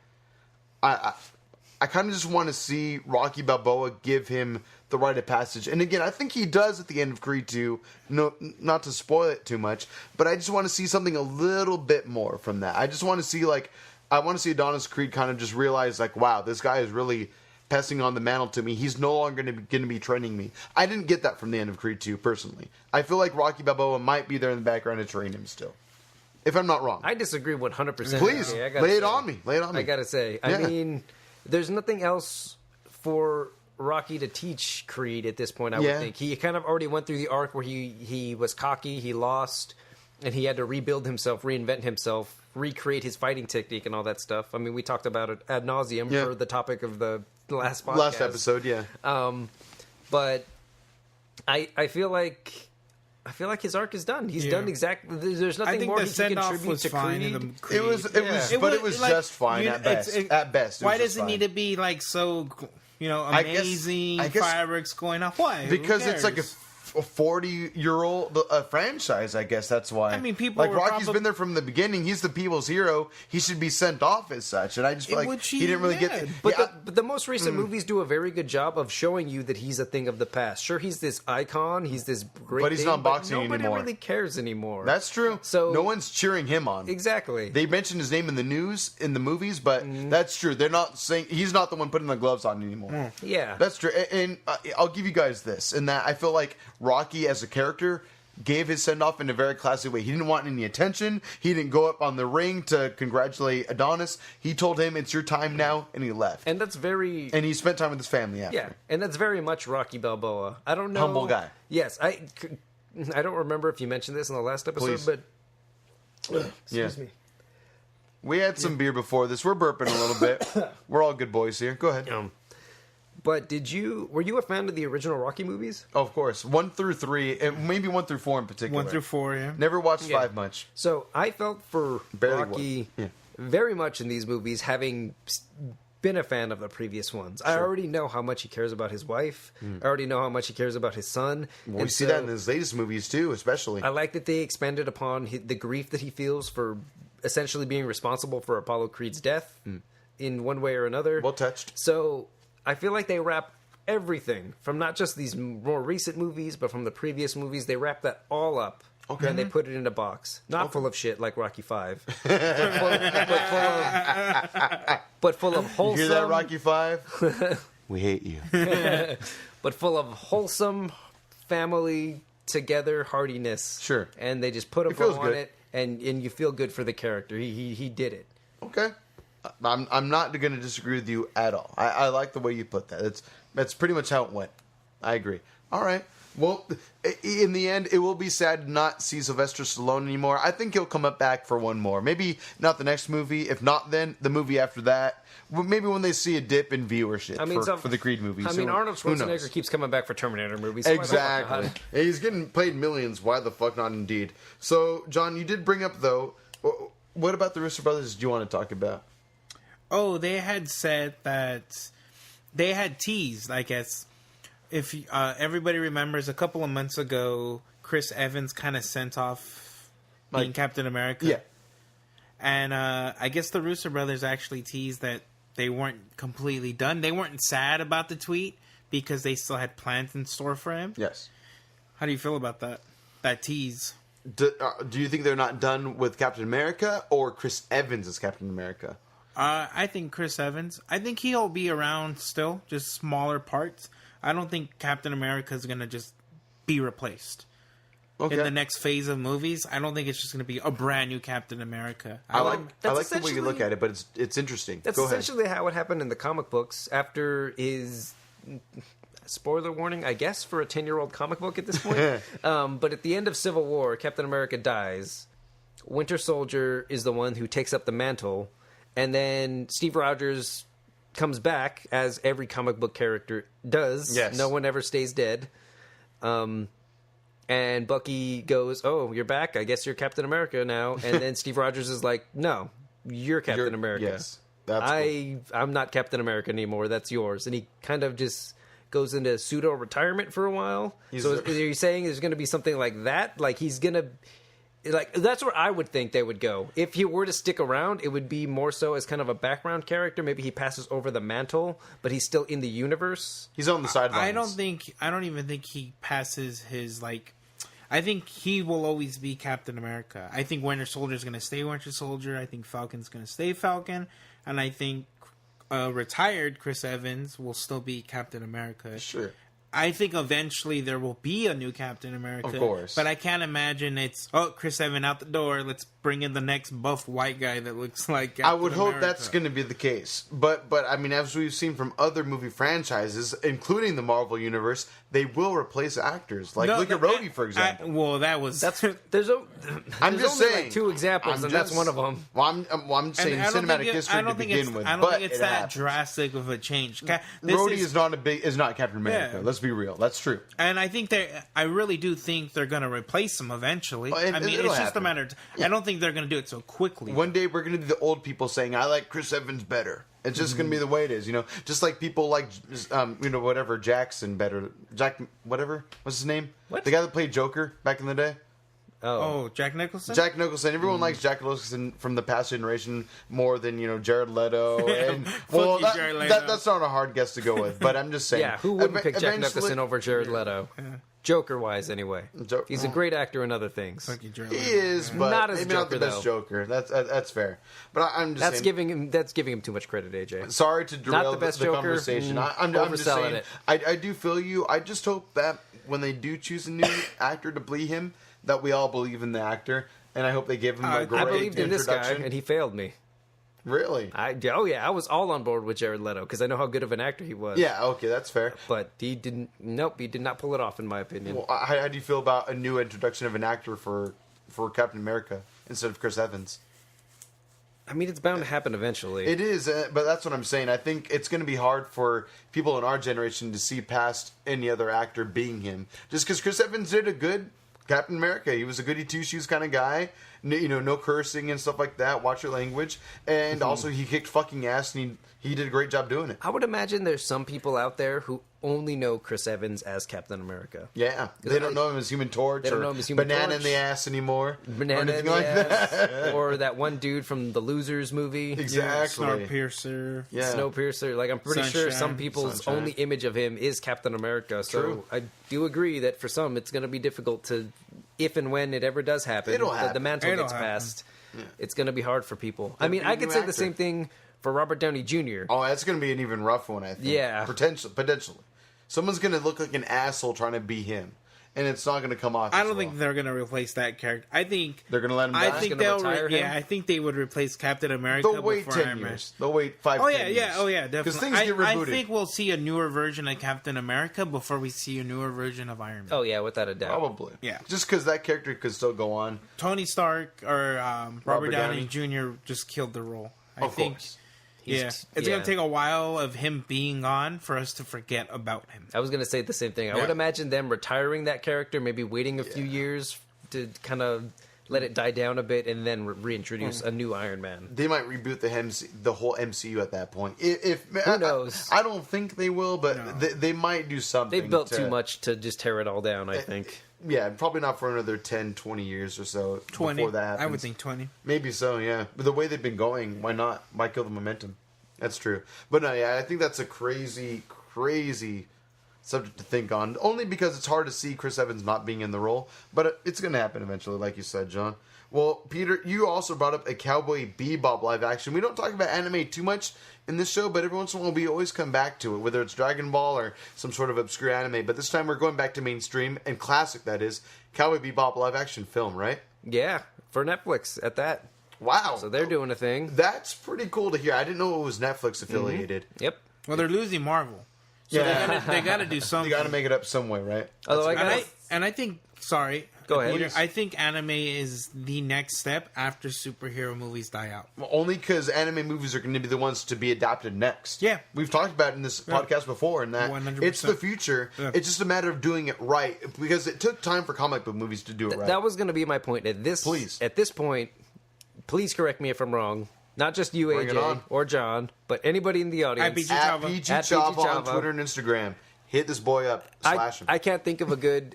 I kind of just want to see Rocky Balboa give him the rite of passage. And again, I think he does at the end of Creed 2. No, not to spoil it too much, but I just want to see something a little bit more from that. I just want to see I want to see Adonis Creed kind of just realize like, wow, this guy is really passing on the mantle to me. He's no longer going to be training me. I didn't get that from the end of Creed 2 personally. I feel like Rocky Balboa might be there in the background to train him still. If I'm not wrong. I disagree 100%. Please, Okay, lay it on me. Lay it on me. I gotta say, Yeah. I mean, there's nothing else for Rocky to teach Creed at this point, I would think. He kind of already went through the arc where he was cocky, he lost, and he had to rebuild himself, reinvent himself, recreate his fighting technique and all that stuff. I mean, we talked about it ad nauseum for the topic of the last podcast. Last episode, yeah. But I feel like his arc is done. He's done exactly. There's nothing more he can contribute to Creed. It was like, just fine at best. At best, why does it need to be like so? Amazing I guess fireworks going off. Why? Because it's like a 40-year-old franchise, I guess that's why. I mean, people like Rocky's been there from the beginning. He's the people's hero. He should be sent off as such. And I just feel like he didn't really get. But the most recent movies do a very good job of showing you that he's a thing of the past. Sure, he's this icon. He's this great. But he's not boxing anymore. Nobody really cares anymore. That's true. So no one's cheering him on. Exactly. They mentioned his name in the news in the movies, but that's true. They're not saying he's not the one putting the gloves on anymore. Yeah, that's true. And I'll give you guys this, in that I feel like Rocky as a character gave his send-off in a very classy way. He didn't want any attention. He didn't go up on the ring to congratulate Adonis. He told him, it's your time now, and he left. And that's very... And he spent time with his family after. Yeah, and that's very much Rocky Balboa. I don't know... Humble guy. Yes, I don't remember if you mentioned this in the last episode, but... Excuse me. We had some beer before this. We're burping a little bit. We're all good boys here. Go ahead. But were you a fan of the original Rocky movies? Oh, of course. 1 through 3, and maybe 1 through 4 in particular. 1 through 4, yeah. Never watched 5 much. So I felt for Rocky very much in these movies, having been a fan of the previous ones. Sure. I already know how much he cares about his wife. I already know how much he cares about his son. Well, we see that in his latest movies, too, especially. I like that they expanded upon the grief that he feels for essentially being responsible for Apollo Creed's death in one way or another. Well touched. So... I feel like they wrap everything from not just these more recent movies, but from the previous movies. They wrap that all up, and they put it in a box, not full of shit like Rocky 5, but full of wholesome. You hear that, Rocky 5? We hate you. But full of wholesome family together heartiness. Sure, and they just put a bow on it, and you feel good for the character. He did it. Okay. I'm not going to disagree with you at all. I like the way you put that. That's pretty much how it went. I agree. All right. Well, in the end, it will be sad to not see Sylvester Stallone anymore. I think he'll come up back for one more. Maybe not the next movie. If not, then the movie after that. Maybe when they see a dip in viewership for the Creed movies. I mean, Arnold Schwarzenegger keeps coming back for Terminator movies. Exactly. He's getting paid millions. Why the fuck not, indeed? So, John, you did bring up, though, what about the Russo brothers do you want to talk about? Oh, they had said that they had teased, I guess. If everybody remembers, a couple of months ago, Chris Evans kind of sent off being Captain America. Yeah. And I guess the Russo brothers actually teased that they weren't completely done. They weren't sad about the tweet because they still had plans in store for him. Yes. How do you feel about that tease? Do you think they're not done with Captain America or Chris Evans as Captain America? I think Chris Evans. I think he'll be around still, just smaller parts. I don't think Captain America is going to just be replaced. Okay. In the next phase of movies, I don't think it's just going to be a brand new Captain America. I like the way you look at it, but it's interesting. That's essentially how it happened in the comic books after his... Spoiler warning, I guess, for a 10-year-old comic book at this point. But at the end of Civil War, Captain America dies. Winter Soldier is the one who takes up the mantle. And then Steve Rogers comes back, as every comic book character does. Yes. No one ever stays dead. And Bucky goes, "Oh, you're back? I guess you're Captain America now." And then Steve Rogers is like, "No, you're Captain America. Yes, that's cool. I'm not Captain America anymore. That's yours." And he kind of just goes into pseudo-retirement for a while. So are you saying there's going to be something like that? Like he's going to... Like that's where I would think they would go. If he were to stick around, it would be more so as kind of a background character. Maybe he passes over the mantle, but he's still in the universe. He's on the sidelines. I don't even think he passes his I think he will always be Captain America. I think Winter Soldier is going to stay Winter Soldier. I think Falcon's going to stay Falcon, and I think retired Chris Evans will still be Captain America. Sure. I think eventually there will be a new Captain America. Of course. But I can't imagine it's, Chris Evans out the door, let's bring in the next buff white guy that looks like Captain I would hope America. that's going to be the case. But I mean, as we've seen from other movie franchises, including the Marvel Universe, they will replace actors. Like, look at Rhodey, for example. There's I'm there's just only saying. like 2 examples, and that's one of them. Well, I'm saying cinematic history to begin with. I don't think it's that happens. drastic of a change. Rhodey is not Captain America. Yeah. Let's be real. That's true. And I really do think they're going to replace him eventually. I mean, it's just a matter of... I don't think they're going to do it so quickly. One day we're going to be the old people saying, I like Chris Evans better. It's just going to be the way it is, Just like people like, whatever, Jackson better. Whatever. What's his name? What? The guy that played Joker back in the day? Oh, Jack Nicholson? Jack Nicholson. Everyone likes Jack Nicholson from the past generation more than, Jared Leto. And, Jared Leto. That's not a hard guess to go with, but I'm just saying. Yeah, who wouldn't pick Jack Nicholson over Jared Leto? Yeah. Joker-wise, anyway. He's a great actor in other things. He is, but not as maybe Joker, not the best though. Joker. That's fair. But I'm just saying. That's giving him too much credit, AJ. Sorry to derail Not the best Joker, conversation. I'm just overselling saying. it. I do feel you. I just hope that when they do choose a new actor to play him, that we all believe in the actor, and I hope they give him a great I believed in this guy, introduction. and he failed me. Really? I was all on board with Jared Leto because I know how good of an actor he was. Yeah. Okay, that's fair. But he didn't. Nope, he did not pull it off, in my opinion. Well, how do you feel about a new introduction of an actor for Captain America instead of Chris Evans? I mean, it's bound to happen eventually. It is, but that's what I'm saying. I think it's going to be hard for people in our generation to see past any other actor being him. Just because Chris Evans did a good Captain America. He was a goody two-shoes kind of guy. No cursing and stuff like that. Watch your language. And also, he kicked fucking ass, and he did a great job doing it. I would imagine there's some people out there who only know Chris Evans as Captain America. Yeah. They don't know him as Human Torch or Banana Torch. in the Ass anymore. Banana or anything in the like ass. that. Or that one dude from the Losers movie. Exactly. Snowpiercer. Yeah. Snowpiercer. Like, I'm pretty sure some people's only image of him is Captain America. So True. I do agree that for some it's going to be difficult to, if and when it ever does happen, the mantle gets passed. Yeah. It's going to be hard for people. I mean, I could say the same thing for Robert Downey Jr. Oh, that's going to be an even rough one, I think. Yeah. Potentially. Someone's going to look like an asshole trying to be him. And it's not going to come off. I don't think they're going to replace that character. I think they're going to let him die. I think they'll retire him. Yeah, I think they would replace Captain America. They'll wait 10 years. They'll wait 5 10 years. Yeah, definitely. Because things get rebooted. I think we'll see a newer version of Captain America before we see a newer version of Iron Man. Oh yeah, without a doubt. Probably. Yeah. Just because that character could still go on. Tony Stark or Robert Downey Jr. just killed the role. I think. Course. It's going to take a while of him being gone for us to forget about him. I was going to say the same thing. I would imagine them retiring that character, maybe waiting a few years to kind of let it die down a bit, and then reintroduce a new Iron Man. They might reboot the whole MCU at that point. Who knows? I don't think they will, but they might do something. They've built too much to just tear it all down, I think. Yeah, probably not for another 10, 20 years or so 20, before that happens. I would think 20. Maybe so, yeah. But the way they've been going, why not? Why kill the momentum? That's true. But no, yeah, I think that's a crazy, crazy subject to think on. Only because it's hard to see Chris Evans not being in the role. But it's going to happen eventually, like you said, John. Well, Peter, you also brought up a Cowboy Bebop live action. We don't talk about anime too much in this show, but every once in a while we always come back to it, whether it's Dragon Ball or some sort of obscure anime. But this time we're going back to mainstream and classic, that is, Cowboy Bebop live action film, right? Yeah, for Netflix at that. Wow. So they're doing a thing. That's pretty cool to hear. I didn't know it was Netflix affiliated. Mm-hmm. Yep. Well, they're losing Marvel. So they got to do something. You got to make it up some way, right? Although I think, sorry. Go ahead. Peter, I think anime is the next step after superhero movies die out. Well, only because anime movies are going to be the ones to be adapted next. Yeah. We've talked about it in this podcast before, and that 100%. it's the future. Yeah. It's just a matter of doing it right, because it took time for comic book movies to do it right. That was going to be my point. At this point, please correct me if I'm wrong. Not just you, AJ, or John, but anybody in the audience. At PG Chava on Twitter and Instagram. Hit this boy up. Slash him. I can't think of a good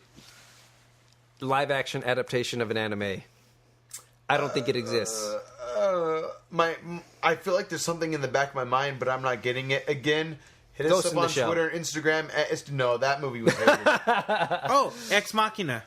live-action adaptation of an anime. I don't think it exists. I feel like there's something in the back of my mind, but I'm not getting it. Again, hit Ghost us up on Twitter and Instagram. No, that movie was hated. Oh, Ex Machina.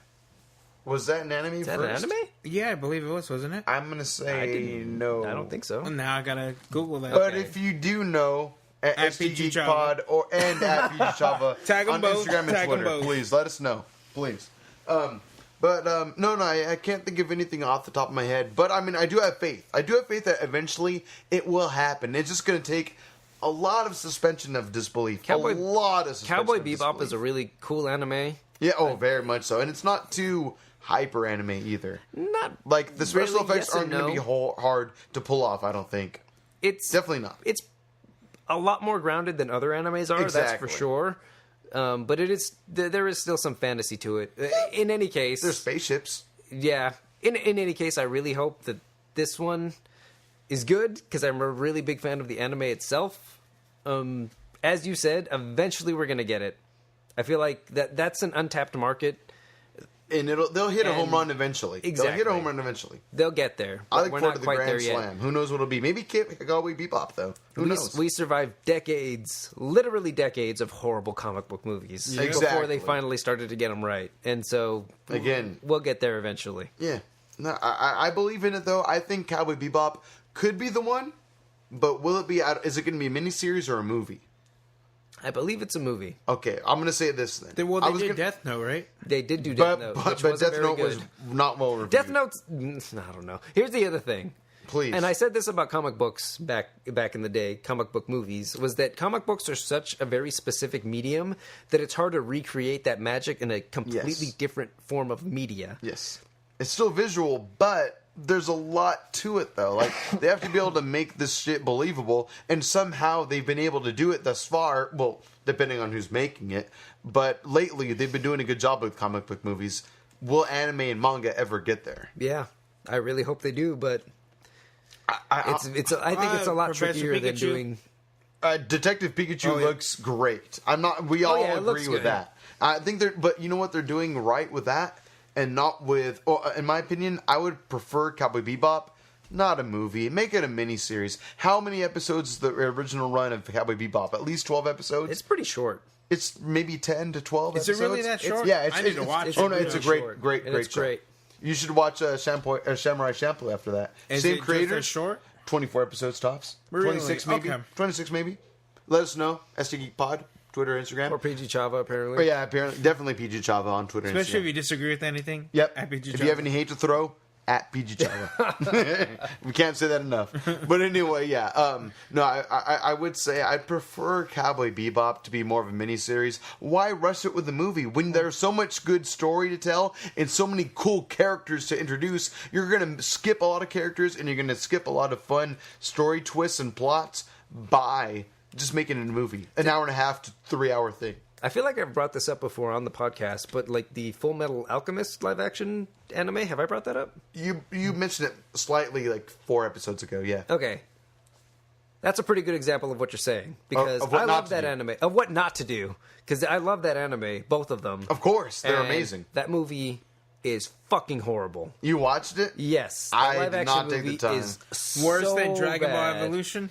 Was that an anime Is that first? an anime? Yeah, I believe it was, wasn't it? I'm going to say no. I don't think so. Now I got to Google that. But if you do know, at STGeekPod and at PGChava Tag 'em on both. Instagram and Tag 'em Twitter. both. Please let us know. Please. No, I can't think of anything off the top of my head. But I mean, I do have faith. I do have faith that eventually it will happen. It's just going to take a lot of suspension of disbelief. Cowboy a lot of suspension Cowboy of Bebop disbelief. is a really cool anime. Yeah, very much so. And it's not too hyper anime either. Not Like, the special really, effects yes aren't and going to no. be hard to pull off, I don't think. It's Definitely not. It's a lot more grounded than other animes are. That's Exactly. for sure. But it is there is still some fantasy to it. In any case, There's spaceships. yeah. In any case, I really hope that this one is good because I'm a really big fan of the anime itself. As you said, eventually we're gonna get it. I feel like that's an untapped market. And they'll hit a home run eventually. They'll hit Exactly. a home run eventually. They'll get there. I but look we're forward not to the quite there Grand yet. Slam. Who knows what it'll be? Maybe Cowboy Bebop, though. Who knows? We survived decades, literally decades of horrible comic book movies before Exactly. they finally started to get them right. And so, Again. we'll get there eventually. Yeah. No, I believe in it, though. I think Cowboy Bebop could be the one, but will it be? Is it going to be a miniseries or a movie? I believe it's a movie. Okay, I'm going to say this then. They did Death Note, right? They did do Death Note, which but wasn't Death very Note good. was not well reviewed. Death Note's... I don't know. Here's the other thing. Please. And I said this about comic books back in the day, comic book movies, was that comic books are such a very specific medium that it's hard to recreate that magic in a completely different form of media. Yes. It's still visual, but there's a lot to it, though. Like, they have to be able to make this shit believable, and somehow they've been able to do it thus far. Well, depending on who's making it. But lately, they've been doing a good job with comic book movies. Will anime and manga ever get there? Yeah, I really hope they do, but I think it's a lot Professor trickier than Pikachu? doing... Detective Pikachu looks great. We all yeah, it looks agree with good. that. I think but you know what they're doing right with that, and not with. In my opinion, I would prefer Cowboy Bebop, not a movie. Make it a miniseries. How many episodes is the original run of Cowboy Bebop? At least 12 episodes. It's pretty short. It's maybe 10 to 12 Is it episodes. really that short? Yeah, I need to watch it. Oh no, it's a great short, great and great it's show. great. You should watch Samurai Champloo after that. Is Same it creator. just as short? 24 episodes tops. Really? 26 maybe. Okay. 26 maybe. Let us know. STGeekPod, Twitter, Instagram. Or PG Chava, apparently. Oh, yeah, apparently. Definitely PG Chava on Twitter and Especially if Instagram. you disagree with anything. Yep. At PG If you have any hate to throw, at PG Chava. We can't say that enough. But anyway, yeah. No, I would say I'd prefer Cowboy Bebop to be more of a miniseries. Why rush it with a movie when there's so much good story to tell and so many cool characters to introduce? You're going to skip a lot of characters and you're going to skip a lot of fun story twists and plots by just making it a movie. An hour and a half to 3 hour thing. I feel like I've brought this up before on the podcast, but like the Full Metal Alchemist live action anime, have I brought that up? You mentioned it slightly like 4 episodes ago, yeah. Okay. That's a pretty good example of what you're saying. Because Of what I not love to that do. anime. Of what not to do. Because I love that anime, both of them. Of course, they're And amazing. That movie is fucking horrible. You watched it? Yes. I that live did action not take the movie time. is Worse so than Dragon Ball bad. Evolution?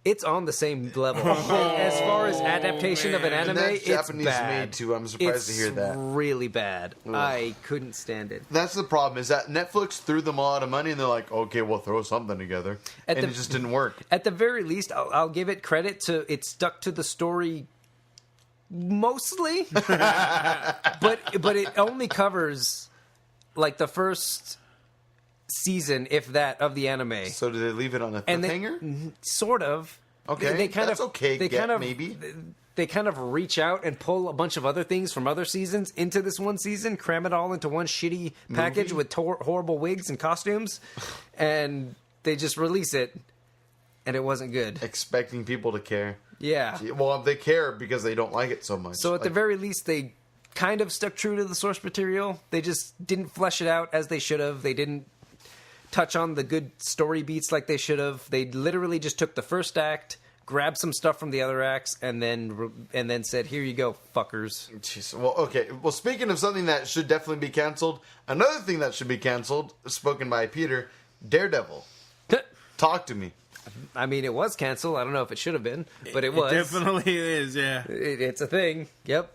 It's on the same level. As far as adaptation of an man. anime, And that's it's Japanese bad. made, too. I'm surprised to hear that. It's really bad. I couldn't stand it. That's the problem, is that Netflix threw them a lot of money and they're like, okay, we'll throw something together. And it just didn't work. At the very least, I'll give it credit to it stuck to the story mostly, but it only covers like the first season, if that, of the anime. So did they leave it on a And cliffhanger? Sort of. Okay, they kind that's of okay, They kind of maybe. They kind of reach out and pull a bunch of other things from other seasons into this one season, cram it all into one shitty package with horrible wigs and costumes, and they just release it, and it wasn't good. Expecting people to care. Yeah. Well, they care because they don't like it so much. So at the very least, they kind of stuck true to the source material. They just didn't flesh it out as they should have. They didn't touch on the good story beats like they should have. They literally just took the first act, grabbed some stuff from the other acts, and then said, "Here you go, fuckers." Jeez. Well, okay. Well, speaking of something that should definitely be canceled, another thing that should be canceled, spoken by Peter, Daredevil. Talk to me. I mean, it was canceled. I don't know if it should have been, but it was. It definitely is, yeah. It's a thing. Yep.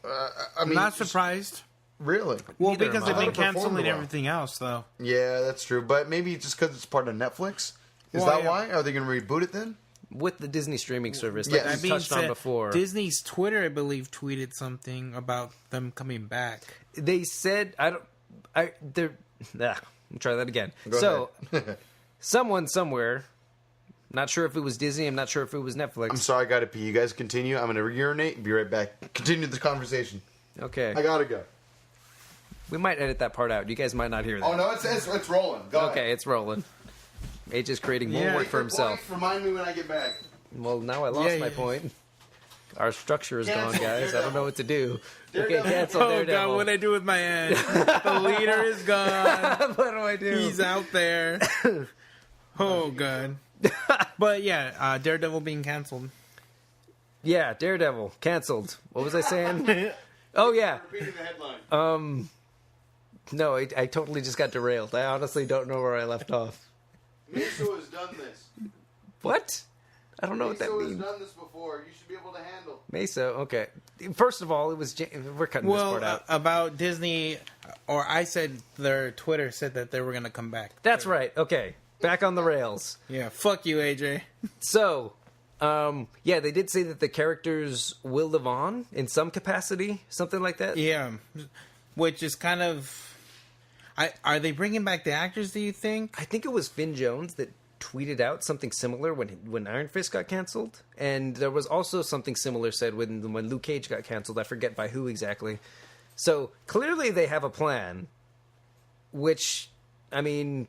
I mean, Not surprised. Really? Well, Neither because am I. they've I been thought it performed canceling well. everything else, though. Yeah, that's true. But maybe just because it's part of Netflix? Is Well, that yeah. why? Are they going to reboot it then? with the Disney streaming service Yes. that we touched on before. Disney's Twitter, I believe, tweeted something about them coming back. They said, let me try that again. Go ahead. Someone somewhere, not sure if it was Disney, I'm not sure if it was Netflix. I'm sorry, I gotta pee. You guys continue. I'm gonna urinate. Be right back. Continue the conversation. Okay. I gotta go. We might edit that part out. You guys might not hear that. Oh no, it's rolling. Go ahead. Okay, it's rolling. AJ's creating more work for himself. Point, remind me when I get back. Well, now I lost my point. Our structure is gone, guys. I don't know what to do. Okay, cancel Daredevil. God, what do I do with my hand? The leader is gone. What do I do? He's out there. Oh, God. But yeah, Daredevil being canceled. Yeah, Daredevil canceled. What was I saying? Oh yeah. Repeating the headline. No, I totally just got derailed. I honestly don't know where I left off. Meso has done this. What? I don't know what that Meso means. has done this before. You should be able to handle. Mesa, okay. First of all, it was we're cutting this part out. About Disney, or I said their Twitter said that they were going to come back. That's right. Okay, back on the rails. Yeah, fuck you, AJ. So, yeah, they did say that the characters will live on in some capacity, something like that. Yeah, which is kind of. Are they bringing back the actors? Do you think? I think it was Finn Jones that tweeted out something similar when Iron Fist got canceled, and there was also something similar said when Luke Cage got canceled. I forget by who exactly. So clearly they have a plan, which, I mean,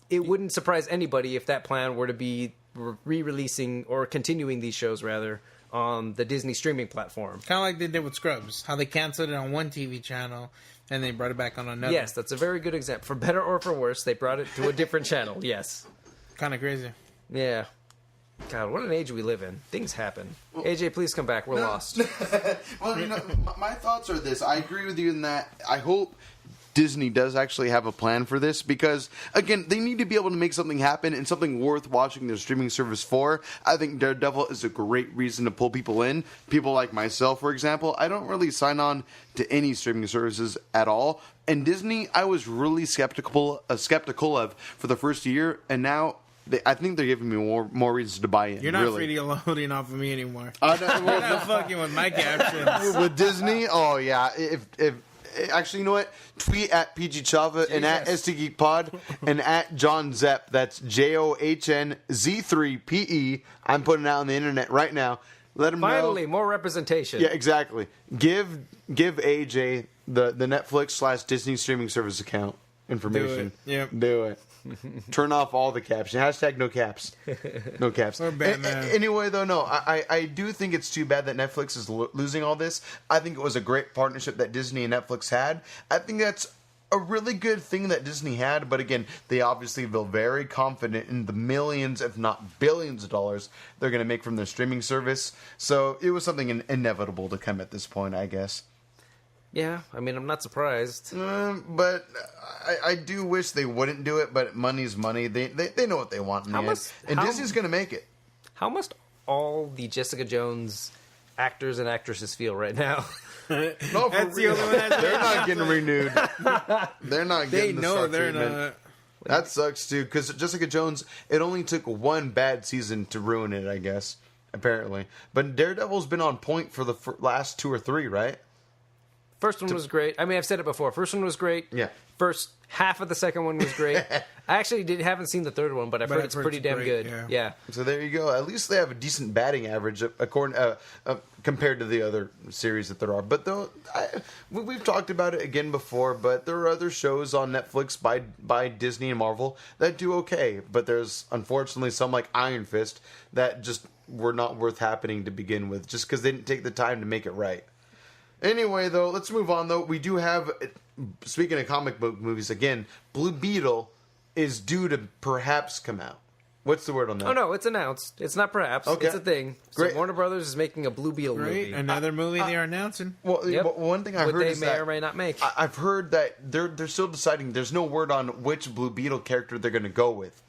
it wouldn't surprise anybody if that plan were to be re-releasing or continuing these shows rather on the Disney streaming platform. Kind of like they did with Scrubs, how they canceled it on one TV channel and they brought it back on another. Yes, that's a very good example. For better or for worse, they brought it to a different channel. Yes. Kind of crazy. Yeah. God, what an age we live in. Things happen. AJ, please come back. We're lost. Well, you know, my thoughts are this. I agree with you in that I hope Disney does actually have a plan for this because, again, they need to be able to make something happen and something worth watching their streaming service for. I think Daredevil is a great reason to pull people in. People like myself, for example, I don't really sign on to any streaming services at all. And Disney, I was really skeptical of for the first year, and now I think they're giving me more reasons to buy in. You're not really. free to loading off of me anymore. No, You're not fucking with my captions. With Disney, oh yeah. If actually, you know what? Tweet at PG Chava and at STGeekPod and at John Zepp. That's JOHNZ3PE. I'm putting it out on the internet right now. Let him know. Finally, more representation. Yeah, exactly. Give AJ the Netflix/Disney streaming service account information. Do it. Yep. Do it. Turn off all the caps. Hashtag no caps. No caps. Or Batman. Anyway, though, no. I do think it's too bad that Netflix is losing all this. I think it was a great partnership that Disney and Netflix had. I think that's a really good thing that Disney had. But again, they obviously feel very confident in the millions, if not billions of dollars they're going to make from their streaming service. So it was something inevitable to come at this point, I guess. Yeah, I mean, I'm not surprised. But I do wish they wouldn't do it, but money's money. They know what they want in the end. And Disney's going to make it. How must all the Jessica Jones actors and actresses feel right now? No, that's the only one. They're not getting renewed. They're not getting the star treatment. Not. That sucks, too, because Jessica Jones, it only took one bad season to ruin it, I guess, apparently. But Daredevil's been on point for the last 2 or 3, right? First one was great. I mean, I've said it before. First one was great. Yeah. First half of the second one was great. I actually haven't seen the third one, but I've heard it's pretty damn good. Yeah. So there you go. At least they have a decent batting average compared to the other series that there are. But though we've talked about it again before, but there are other shows on Netflix by Disney and Marvel that do okay. But there's unfortunately some like Iron Fist that just were not worth happening to begin with, just because they didn't take the time to make it right. Anyway, though, let's move on, though. We do have, speaking of comic book movies, again, Blue Beetle is due to perhaps come out. What's the word on that? Oh, no, it's announced. It's not perhaps. Okay. It's a thing. Great. So Warner Brothers is making a Blue Beetle movie. Another movie they're announcing. Well, one thing I heard is that... they may or may not make. I've heard that they're still deciding. There's no word on which Blue Beetle character they're going to go with.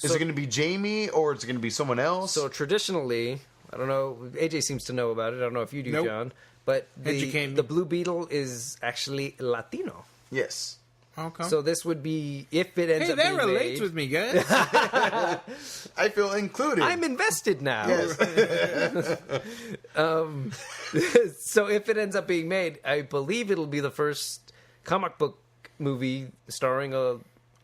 Is it going to be Jamie, or is it going to be someone else? So traditionally, I don't know, AJ seems to know about it. I don't know if you do, John. But the Blue Beetle is actually Latino. Yes. Okay. So this would be, if it ends up being that relates made, with me, guys. I feel included. I'm invested now. Yes. So if it ends up being made, I believe it'll be the first comic book movie starring a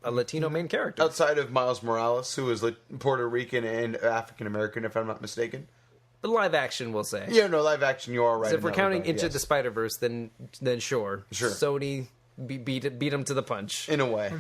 Latino main character. Outside of Miles Morales, who is Puerto Rican and African American, if I'm not mistaken. Live action, we'll say. Yeah, no, live action, you are right. So if we're counting regard, Into the Spider-Verse, then sure. Sony beat them to the punch. in a way.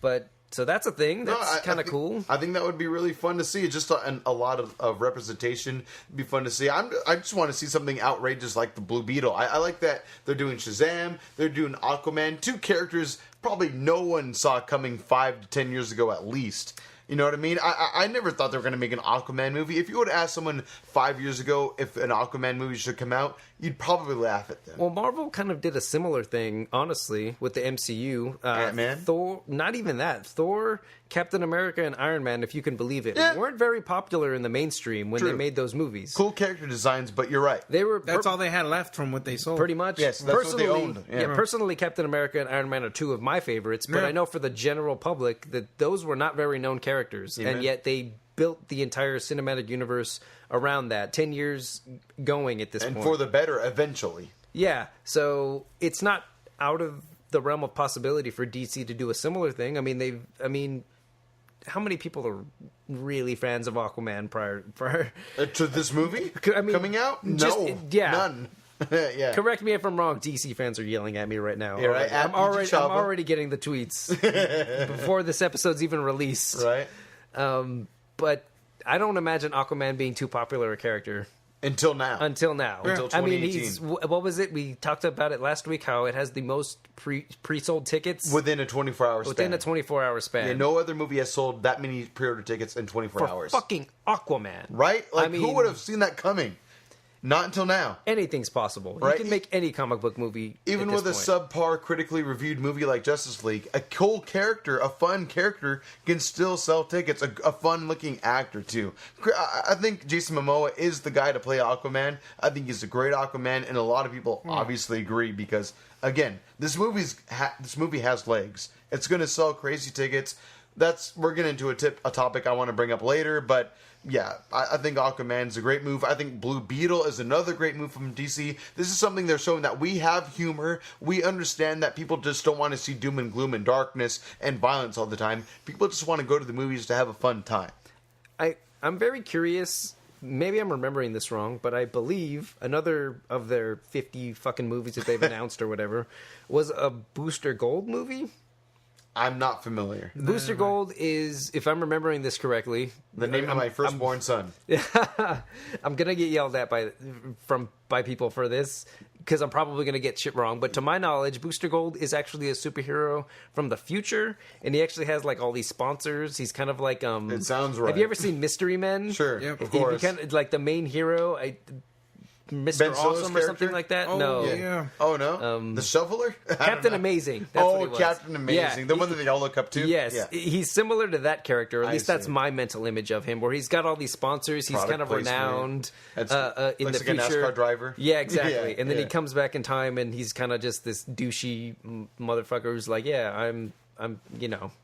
But, so that's a thing. That's kind of cool. I think that would be really fun to see. Just a lot of representation. It'd be fun to see. I just want to see something outrageous like the Blue Beetle. I like that they're doing Shazam. They're doing Aquaman. Two characters probably no one saw coming 5 to 10 years ago at least. You know what I mean? I never thought they were going to make an Aquaman movie. If you would have asked someone 5 years ago if an Aquaman movie should come out, you'd probably laugh at them. Well, Marvel kind of did a similar thing, honestly, with the MCU. Ant-Man? Thor, not even that. Thor, Captain America, and Iron Man, if you can believe it, Yeah. weren't very popular in the mainstream when they True. made those movies. Cool character designs, but you're right. They were That's all they had left from what they sold. pretty much. Yes, that's what they owned. Yeah. Yeah. Personally, Captain America and Iron Man are two of my favorites, but Yeah. I know for the general public that those were not very known characters, Amen. and yet they built the entire cinematic universe around that. 10 years going at this And point. for the better, eventually. Yeah, so it's not out of the realm of possibility for DC to do a similar thing. I mean, how many people are really fans of Aquaman prior? To this movie I mean, coming out? just- No, yeah. none. Yeah. Correct me if I'm wrong. DC fans are yelling at me right now. Yeah, right. I'm At PG I'm Chava. already getting the tweets before this episode's even released. Right. But I don't imagine Aquaman being too popular a character Until now. until now. Until I mean, 2018. what was it? We talked about it last week. How it has the most pre-sold tickets Within a 24-hour span. within a 24-hour span. Yeah, no other movie has sold that many pre-order tickets in 24 for hours. fucking Aquaman. Right? Like, I mean, who would have seen that coming? Not until now. Anything's possible. Right? You can make any comic book movie. Even at with a this point. subpar, critically reviewed movie like Justice League, a cool character, a fun character, can still sell tickets. A fun-looking actor, too. I think Jason Momoa is the guy to play Aquaman. I think he's a great Aquaman, and a lot of people obviously agree because, again, this movie has legs. It's going to sell crazy tickets. We're getting into a topic I want to bring up later, but... yeah, I think Aquaman's a great move. I think Blue Beetle is another great move from DC. This is something they're showing that we have humor. We understand that people just don't want to see doom and gloom and darkness and violence all the time. People just want to go to the movies to have a fun time. I'm very curious. Maybe I'm remembering this wrong, but I believe another of their 50 fucking movies that they've announced or whatever was a Booster Gold movie. I'm not familiar. Booster Gold is, if I'm remembering this correctly, The name of my firstborn son. I'm gonna get yelled at by people for this because I'm probably gonna get shit wrong. But to my knowledge, Booster Gold is actually a superhero from the future, and he actually has like all these sponsors. He's kind of like It sounds right. Have you ever seen Mystery Men? Sure, Yep. of He course. kind of like the main hero. Mr. Ben Stiller's Awesome or something character? like that? Oh, No. yeah. Oh, no? The Shoveler? I don't Captain know. Amazing. That's what he was. Captain Amazing. Yeah. The one that they all look up to? Yes, Yeah. he's similar to that character. At I least that's see. my mental image of him, where he's got all these sponsors. He's Product kind of placement. renowned That's- in looks the like a future. NASCAR driver. Yeah, exactly. Yeah, and then he yeah. comes back in time, and he's kind of just this douchey motherfucker who's like, "Yeah, I'm I'm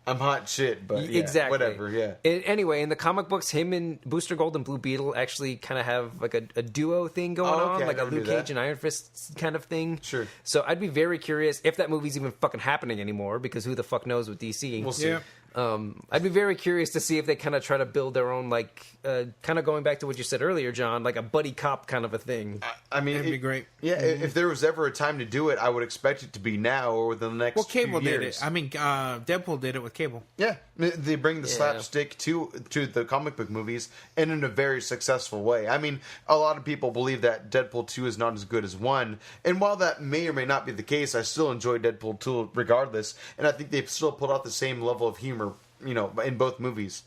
hot shit, but yeah, exactly whatever, yeah. Anyway, in the comic books, him and Booster Gold and Blue Beetle actually kind of have like a duo thing going Oh, okay, on, like I a never Luke knew that. Cage and Iron Fist kind of thing. Sure. So I'd be very curious if that movie's even fucking happening anymore, because who the fuck knows with DC? We'll see. Yeah. I'd be very curious to see if they kind of try to build their own, like, kind of going back to what you said earlier, John, like a buddy cop kind of a thing. I mean, That'd be great. Yeah, if there was ever a time to do it, I would expect it to be now or within the next Well, Cable few did years. it. I mean, Deadpool did it with Cable. Yeah, they bring the slapstick to the comic book movies, and in a very successful way. I mean, a lot of people believe that Deadpool 2 is not as good as 1, and while that may or may not be the case, I still enjoy Deadpool 2 regardless, and I think they've still pulled out the same level of humor, in both movies.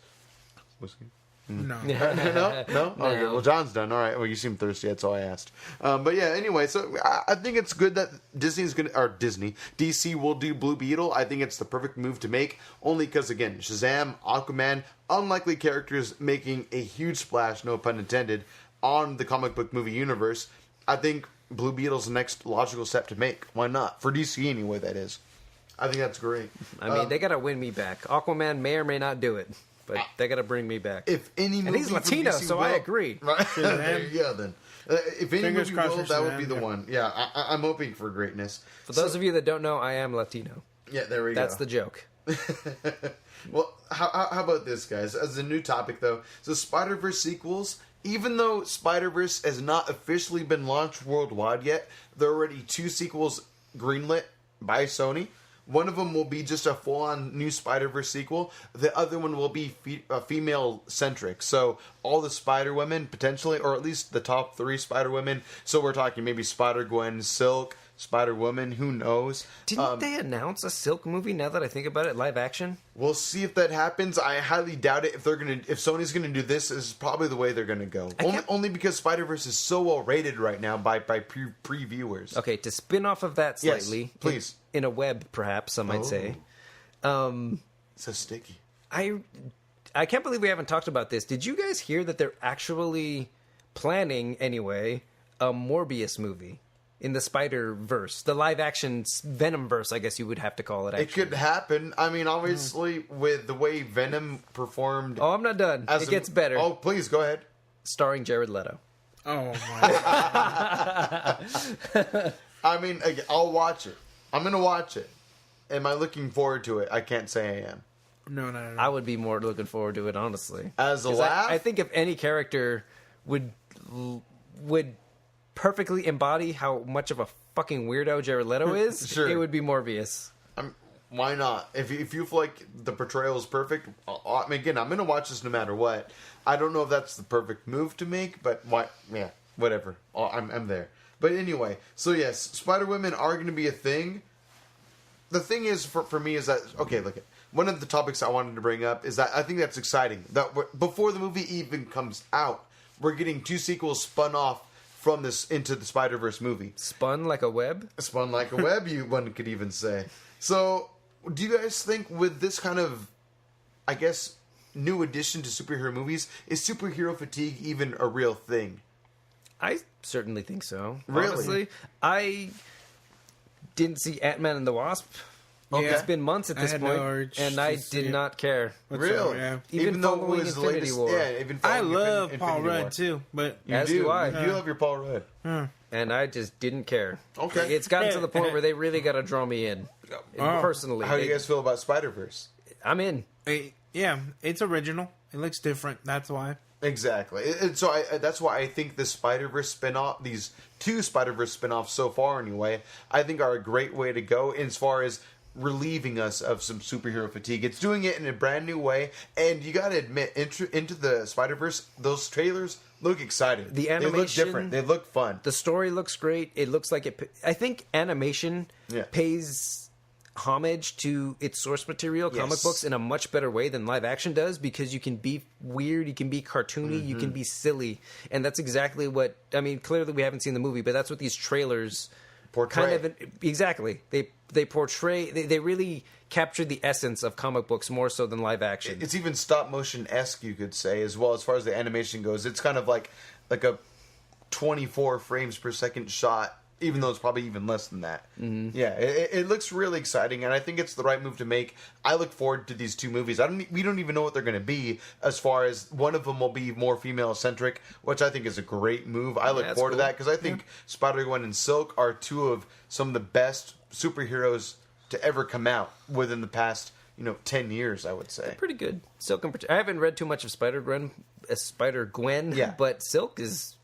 Whiskey? No. No? Okay, well, John's done. All right. Well, you seem thirsty. That's all I asked. But yeah, anyway, so I think it's good that DC will do Blue Beetle. I think it's the perfect move to make, only because, again, Shazam, Aquaman, unlikely characters making a huge splash, no pun intended, on the comic book movie universe. I think Blue Beetle's the next logical step to make. Why not? For DC anyway, that is. I think that's great. I mean, they gotta win me back. Aquaman may or may not do it, but they gotta bring me back. If any movie, and he's Latino, so I agree. Right? There you go, then. If any Fingers movie will, crossed that would be the one. Yeah, I'm hoping for greatness. For those of you that don't know, I am Latino. Yeah, there we go. That's the joke. Well, how about this, guys? As a new topic, though, so Spider-Verse sequels, even though Spider-Verse has not officially been launched worldwide yet, there are already 2 sequels greenlit by Sony. One of them will be just a full-on new Spider-Verse sequel. The other one will be female-centric. So all the Spider-Women, potentially, or at least the top 3 Spider-Women. So we're talking maybe Spider-Gwen, Silk, Spider-Woman, who knows? Didn't they announce a Silk movie, now that I think about it, live action? We'll see if that happens. I highly doubt it. If Sony's gonna do this, is probably the way they're gonna go. Only because Spider-Verse is so well rated right now by previewers. Okay, to spin off of that slightly, yes, please. In a web, perhaps some might say. So sticky. I can't believe we haven't talked about this. Did you guys hear that they're actually planning, anyway, a Morbius movie? In the Spider-Verse, the live-action Venom-verse, I guess you would have to call it, actually. It could happen. I mean, obviously, with the way Venom performed... Oh, I'm not done. It gets better. Oh, please, go ahead. Starring Jared Leto. Oh, my God. I mean, I'll watch it. I'm going to watch it. Am I looking forward to it? I can't say I am. No. I would be more looking forward to it, honestly. As a laugh? I think if any character would perfectly embody how much of a fucking weirdo Jared Leto is, sure. It would be Morbius. Why not? If you feel like the portrayal is perfect, again, I'm going to watch this no matter what. I don't know if that's the perfect move to make, but whatever. I'm there. But anyway, so yes, Spider-Women are going to be a thing. The thing is, for me, is that, okay, look, one of the topics I wanted to bring up is that I think that's exciting. That before the movie even comes out, we're getting 2 sequels spun off from this into the Spider-Verse movie. Spun like a web? Spun like a web, one could even say. So, do you guys think with this kind of, I guess, new addition to superhero movies, is superhero fatigue even a real thing? I certainly think so. Really? Honestly, I didn't see Ant-Man and the Wasp. Okay. It's been months at this point, and I did not care. Really? Yeah. Even though it was Infinity the latest, War. Yeah, even I love Paul Infinity War. Rudd, too, but... As do I. You do love your Paul Rudd. And I just didn't care. Okay. It's gotten to the point where they really got to draw me in. Personally. How do you guys feel about Spider-Verse? I'm in. Yeah, it's original. It looks different. That's why. Exactly. So that's why I think the Spider-Verse spinoff, these 2 Spider-Verse spinoffs so far anyway, I think are a great way to go as far as relieving us of some superhero fatigue. It's doing it in a brand new way, and you gotta admit, into the Spider-Verse, those trailers look exciting. The animation, they look different. They look fun. The story looks great. It looks like it. I think animation pays homage to its source material, comic books, in a much better way than live action does, because you can be weird, you can be cartoony, you can be silly, and that's exactly what. I mean, clearly we haven't seen the movie, but that's what these trailers portray. Kind of exactly. They portray. They really capture the essence of comic books more so than live action. It's even stop motion-esque, you could say, as well, as far as the animation goes. It's kind of like a 24 frames per second shot, even though it's probably even less than that. Mm-hmm. Yeah, it looks really exciting, and I think it's the right move to make. I look forward to these 2 movies. We don't even know what they're going to be, as far as one of them will be more female-centric, which I think is a great move. I look forward to that, because I think Spider-Gwen and Silk are 2 of some of the best superheroes to ever come out within the past 10 years, I would say. They're pretty good. Silk I haven't read too much of Spider-Gwen, but Silk is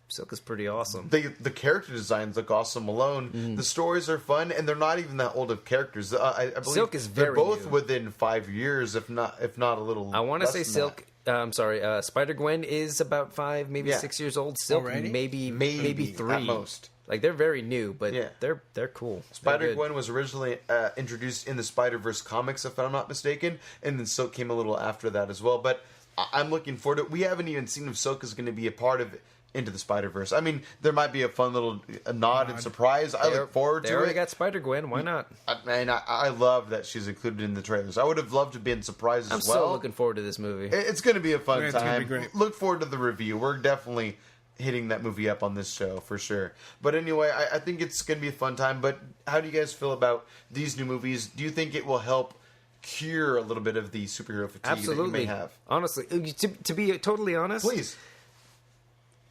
pretty awesome. The character designs look awesome alone. Mm. The stories are fun, and they're not even that old of characters. I believe Silk is very they're both new. Within 5 years, if not a little. I want to say Silk. I'm sorry. Spider-Gwen is about 5, maybe 6 years old. Silk maybe 3 at most. Like, they're very new, but they're cool. Spider-Gwen was originally introduced in the Spider-Verse comics, if I'm not mistaken, and then Silk came a little after that as well. But I'm looking forward to it. We haven't even seen if Silk is going to be a part of Into the Spider-Verse. I mean, there might be a fun little nod and surprise. I look forward to it. They already got Spider-Gwen. Why not? I love that she's included in the trailers. I would have loved to be in surprises as well. I'm so looking forward to this movie. It's going to be a fun time. It's gonna be great. Look forward to the review. We're definitely hitting that movie up on this show for sure. But anyway, I think it's going to be a fun time. But how do you guys feel about these new movies? Do you think it will help cure a little bit of the superhero fatigue that you may have? Honestly, to be totally honest, Please.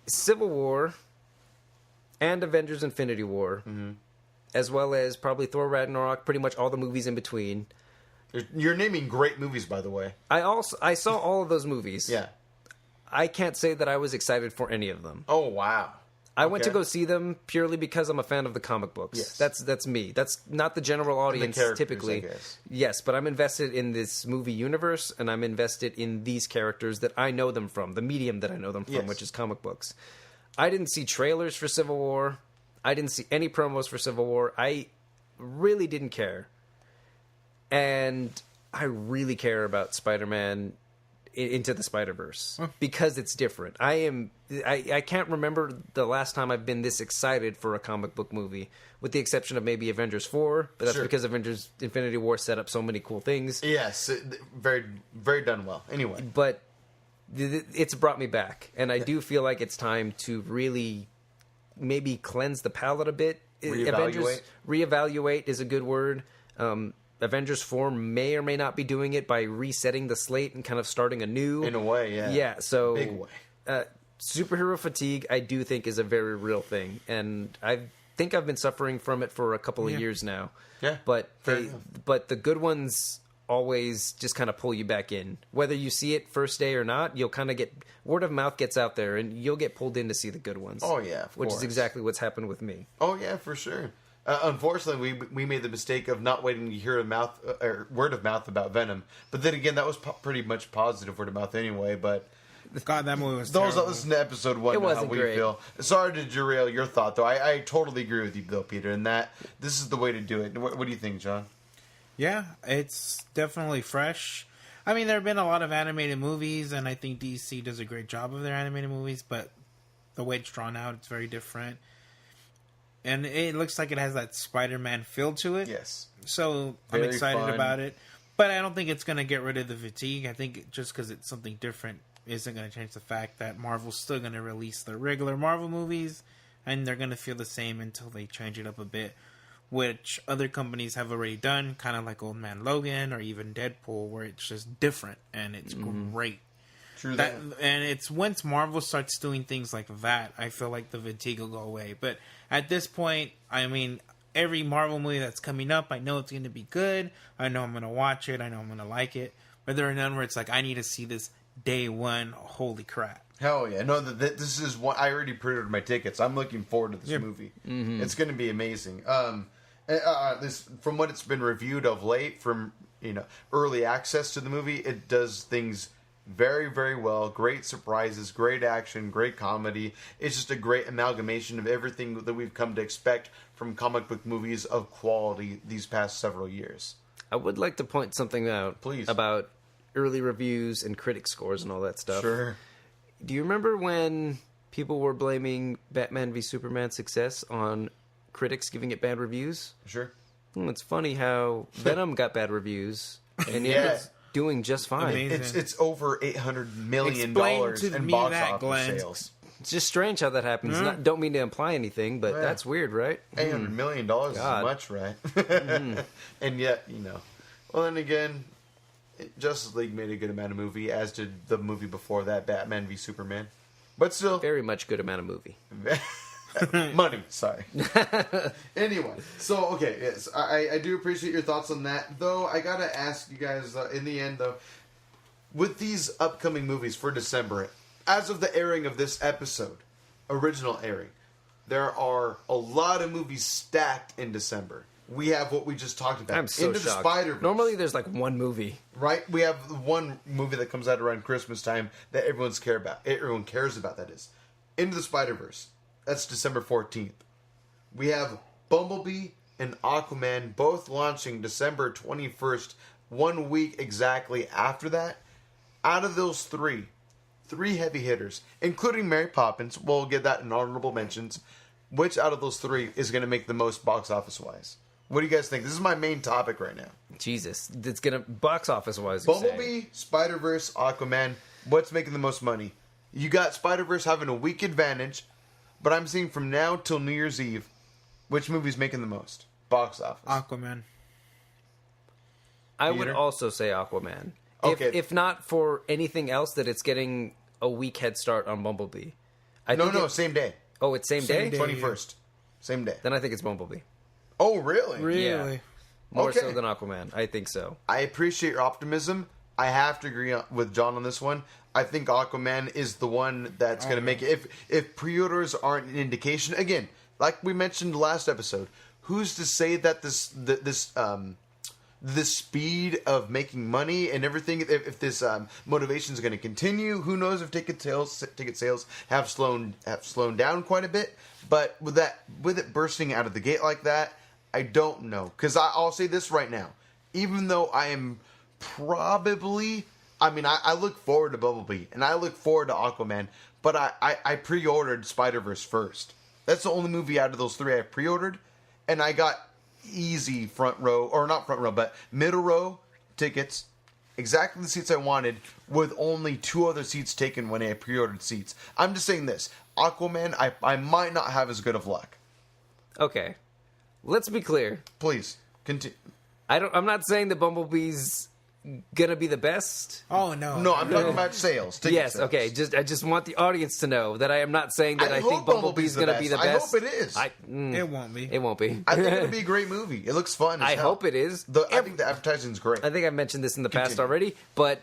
Civil War and Avengers Infinity War, as well as probably Thor Ragnarok, pretty much all the movies in between. You're naming great movies, by the way. I saw all of those movies. Yeah. I can't say that I was excited for any of them. Oh, wow. I went to go see them purely because I'm a fan of the comic books. Yes. That's me. That's not the general audience typically. I guess. Yes, but I'm invested in this movie universe, and I'm invested in these characters that I know them from, the medium that I know them from, which is comic books. I didn't see trailers for Civil War. I didn't see any promos for Civil War. I really didn't care. And I really care about Spider-Man Into the Spider-Verse because it's different. I can't remember the last time I've been this excited for a comic book movie, with the exception of maybe Avengers 4, but that's because Avengers Infinity War set up so many cool things. Yes, very, very done well. Anyway. But it's brought me back, and I do feel like it's time to really maybe cleanse the palate a bit. Reevaluate is a good word. Avengers 4 may or may not be doing it by resetting the slate and kind of starting anew. In a way, yeah. Yeah, so big way. Superhero fatigue, I do think, is a very real thing. And I think I've been suffering from it for a couple of years now. Yeah, but the good ones always just kind of pull you back in. Whether you see it first day or not, you'll kind of get... Word of mouth gets out there, and you'll get pulled in to see the good ones. Oh, yeah, of Which course. is exactly what's happened with me. Oh, yeah, for sure. Unfortunately, we made the mistake of not waiting to hear word of mouth about Venom. But then again, that was pretty much positive word of mouth anyway. But God, that movie was those terrible. that listen to episode 1 know how we feel. Sorry to derail your thought, though. I totally agree with you, though, Peter. And that this is the way to do it. What do you think, John? Yeah, it's definitely fresh. I mean, there have been a lot of animated movies, and I think DC does a great job of their animated movies. But the way it's drawn out, it's very different. And it looks like it has that Spider-Man feel to it. Yes. So Very I'm excited fun. about it. But I don't think it's going to get rid of the fatigue. I think just because it's something different isn't going to change the fact that Marvel's still going to release their regular Marvel movies. And they're going to feel the same until they change it up a bit. Which other companies have already done. Kind of like Old Man Logan or even Deadpool. Where it's just different. And it's great. True that. And it's once Marvel starts doing things like that, I feel like the fatigue will go away. But at this point, I mean, every Marvel movie that's coming up, I know it's going to be good. I know I'm going to watch it. I know I'm going to like it. But there are none where it's like, I need to see this day one. Holy crap. Hell yeah. No, this is one. I already pre-ordered my tickets. I'm looking forward to this movie. Mm-hmm. It's going to be amazing. This, from what it's been reviewed of late, from early access to the movie, it does things very, very well. Great surprises, great action, great comedy. It's just a great amalgamation of everything that we've come to expect from comic book movies of quality these past several years. I would like to point something out, Please, about early reviews and critic scores and all that stuff. Sure. Do you remember when people were blaming Batman v Superman's success on critics giving it bad reviews? Sure. It's funny how Venom got bad reviews, and it's doing just fine. Amazing. It's over $800 million Explain to in me box that, office Glenn. sales. It's just strange how that happens. Don't mean to imply anything, but that's weird, right? $800 million is much, right? And yet, Well, then again, Justice League made a good amount of movie, as did the movie before that, Batman v Superman. But still, Very much good amount of movie. money. Sorry. Anyway, so okay, yes, I do appreciate your thoughts on that. Though I gotta ask you guys in the end, though, with these upcoming movies for December, as of the airing of this episode, original airing, there are a lot of movies stacked in December. We have what we just talked about. I'm so Into shocked. the Spider-Verse. Normally, there's like one movie. Right? We have one movie that comes out around Christmas time that everyone cares about, that is. Into the Spider-Verse. That's December 14th. We have Bumblebee and Aquaman both launching December 21st, 1 week exactly after that. Out of those three heavy hitters, including Mary Poppins, we'll get that in honorable mentions, which out of those three is going to make the most box office-wise? What do you guys think? This is my main topic right now. Jesus. It's going to, box office-wise, Bumblebee, Spider-Verse, Aquaman, what's making the most money? You got Spider-Verse having a week advantage, but I'm seeing from now till New Year's Eve, which movie's making the most box office? Aquaman. I would also say Aquaman. Okay. If not for anything else, that it's getting a week head start on Bumblebee. Same day. Oh, it's same day? 21st. Same day. Then I think it's Bumblebee. Oh, really? Really? Yeah. More so than Aquaman. I think so. I appreciate your optimism. I have to agree with John on this one. I think Aquaman is the one that's going to make it. If pre-orders aren't an indication, again, like we mentioned last episode, who's to say that this speed of making money and everything, if this motivation is going to continue? Who knows if ticket sales have slowed down quite a bit? But with it bursting out of the gate like that, I don't know. Because I'll say this right now, even though I am probably, I look forward to Bumblebee and I look forward to Aquaman, but I pre-ordered Spider-Verse first. That's the only movie out of those three I pre-ordered, and I got easy but middle row tickets, exactly the seats I wanted, with only 2 other seats taken when I pre-ordered seats. I'm just saying this, Aquaman, I might not have as good of luck. Okay. Let's be clear. Please, continue. I'm not saying that Bumblebee's gonna be the best. Oh no. No, I'm talking about sales. Yes, sales. okay. I just want the audience to know that I am not saying that I think Bumblebee's gonna be the best. I hope it is. It won't be. It won't be. I think it'll be a great movie. It looks fun. I hope it is. I think the advertising's great. I think I've mentioned this in the past already, but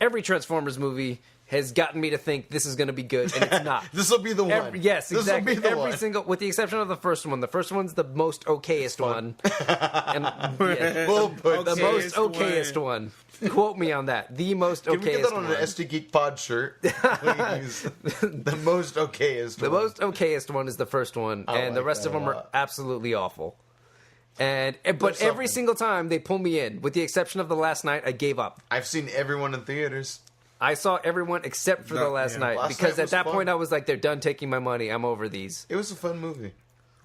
every Transformers movie has gotten me to think this is going to be good, and it's not. This will be the one. Yes, exactly. This will be the every one. single, with the exception of the first one. The first one's the most okayest one. And, yeah, We'll put the most okayest one. Quote me on that. The most okayest one. Can we get that on an STGeekPod shirt? Please. The most okayest one. The most okayest one is the first one, and the rest of them are absolutely awful. But every single time they pull me in, with the exception of the last night, I gave up. I've seen everyone in theaters. I saw everyone except for the last night, because at that point I was like, they're done taking my money. I'm over these. It was a fun movie.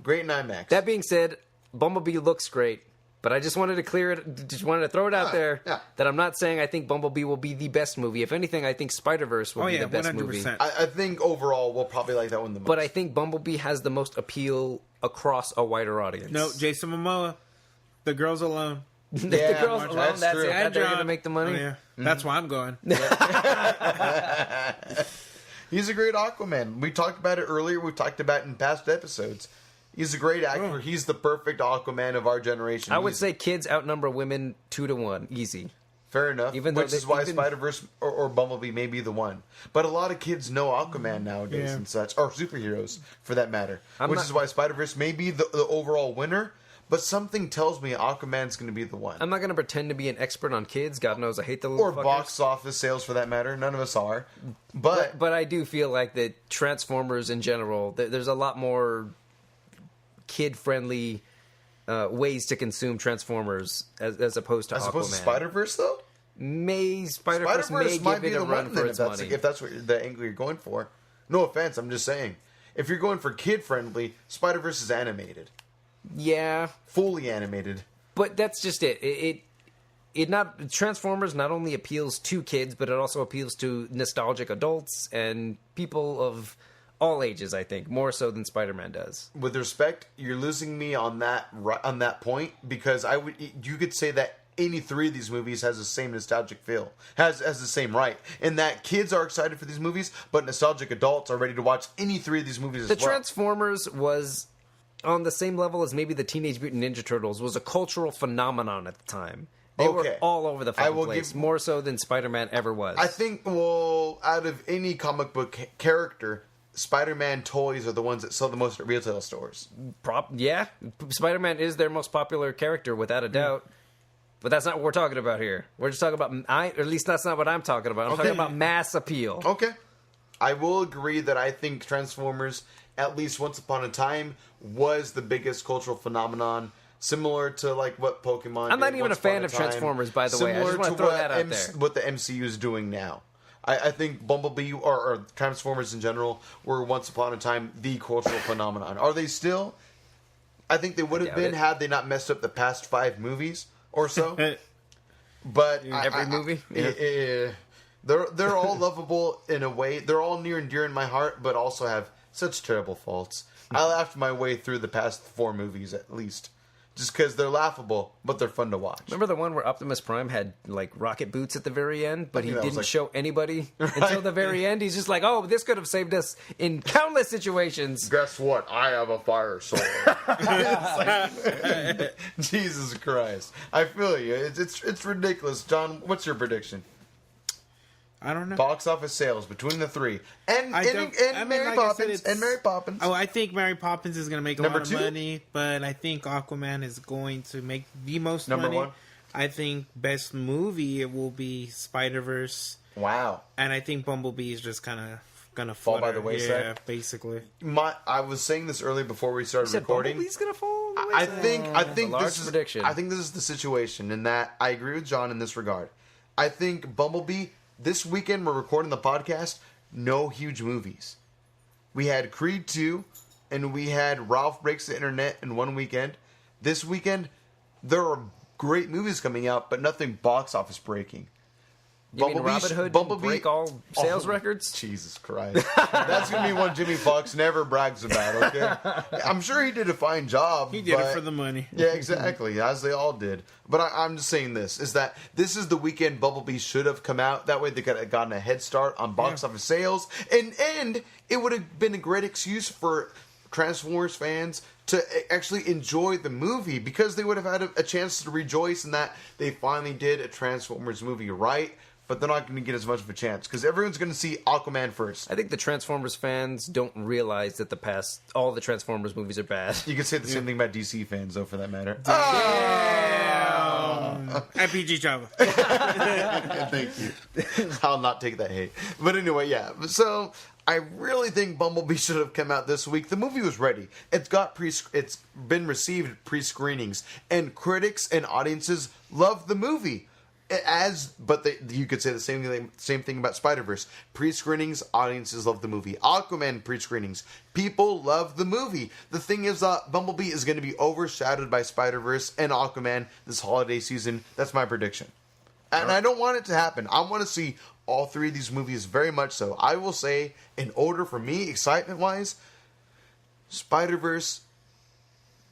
Great in IMAX. That being said, Bumblebee looks great, but I just wanted to throw it out there that I'm not saying I think Bumblebee will be the best movie. If anything, I think Spider-Verse will be the best 100%. movie. I think overall we'll probably like that one the most. But I think Bumblebee has the most appeal across a wider audience. No, Jason Momoa, The Girls Alone. The girls alone, that's true. it. They're going to make the money. Oh, yeah. That's why I'm going. He's a great Aquaman. We talked about it earlier. We've talked about it in past episodes. He's a great actor. He's the perfect Aquaman of our generation. I would say kids outnumber women 2-1. Easy. Fair enough. Which Which is why Spider-Verse or Bumblebee may be the one. But a lot of kids know Aquaman nowadays and such. Or superheroes, for that matter. Which is why Spider-Verse may be the overall winner. But something tells me Aquaman's going to be the one. I'm not going to pretend to be an expert on kids. God knows I hate the little Or fuckers. box office sales, for that matter. None of us are. But I do feel like that Transformers in general, there's a lot more kid-friendly ways to consume Transformers as opposed to Aquaman. As opposed to Spider-Verse, though? Spider-Verse may give it a run for its money. If that's the angle you're going for. No offense, I'm just saying. If you're going for kid-friendly, Spider-Verse is animated. Yeah. Fully animated. But that's just it. Transformers not only appeals to kids, but it also appeals to nostalgic adults and people of all ages, I think, more so than Spider-Man does. With respect, you're losing me on that point, because you could say that any three of these movies has the same nostalgic feel, has the same right, and that kids are excited for these movies, but nostalgic adults are ready to watch any three of these movies as well. The Transformers was on the same level as maybe the Teenage Mutant Ninja Turtles, was a cultural phenomenon at the time. They were all over the fucking place, more so than Spider-Man ever was. I think, out of any comic book character, Spider-Man toys are the ones that sell the most at retail stores. Yeah, Spider-Man is their most popular character, without a doubt. But that's not what we're talking about here. We're just talking about, or at least that's not what I'm talking about. I'm talking about mass appeal. Okay. I will agree that I think Transformers, at least once upon a time, was the biggest cultural phenomenon, similar to like what Pokemon I'm not did even a fan of Transformers, by the way. I just want to throw that out there. What the MCU is doing now. I think Bumblebee or Transformers in general were once upon a time the cultural phenomenon. Are they still? I think they would have been had they not messed up the past 5 movies or so. But every movie? They're all lovable in a way. They're all near and dear in my heart, but also have such terrible faults. I laughed my way through the past 4 movies at least. Just because they're laughable, but they're fun to watch. Remember the one where Optimus Prime had like rocket boots at the very end, but he didn't show anybody until the very end? He's just like, oh, this could have saved us in countless situations. Guess what? I have a fire sword. Jesus Christ. I feel you. It's ridiculous. John, what's your prediction? I don't know. Box office sales between the 3. And Mary Poppins. And Mary Poppins. Oh, I think Mary Poppins is going to make a lot of money, but I think Aquaman is going to make the most money. Number 1? I think best movie, it will be Spider-Verse. Wow. And I think Bumblebee is just kind of going to fall by the wayside. Yeah, basically. I was saying this earlier before we started recording. Bumblebee's going to fall? I think large this is prediction. I think this is the situation in that I agree with John in this regard. I think Bumblebee, this weekend we're recording the podcast, no huge movies. We had Creed 2 and we had Ralph Breaks the Internet in one weekend. This weekend there are great movies coming out, but nothing box office breaking. You mean Robin Hood break all sales records? Jesus Christ. That's going to be one Jimmy Fox never brags about, okay? I'm sure he did a fine job. He did it for the money. Yeah, exactly, as they all did. But I'm just saying this is the weekend Bumblebee should have come out. That way they could have gotten a head start on box office sales. And it would have been a great excuse for Transformers fans to actually enjoy the movie because they would have had a chance to rejoice in that they finally did a Transformers movie right. But they're not going to get as much of a chance because everyone's going to see Aquaman first. I think the Transformers fans don't realize that all the Transformers movies are bad. You could say the same thing about DC fans, though, for that matter. RPG Java. Thank you. I'll not take that hate. But anyway, yeah. So I really think Bumblebee should have come out this week. The movie was ready. It's been received pre-screenings, and critics and audiences love the movie. You could say the same thing about Spider-Verse. Pre-screenings, audiences love the movie. Aquaman pre-screenings, people love the movie. The thing is Bumblebee is going to be overshadowed by Spider-Verse and Aquaman this holiday season. That's my prediction. And I don't want it to happen. I want to see all 3 of these movies very much so. I will say, in order for me, excitement-wise, Spider-Verse,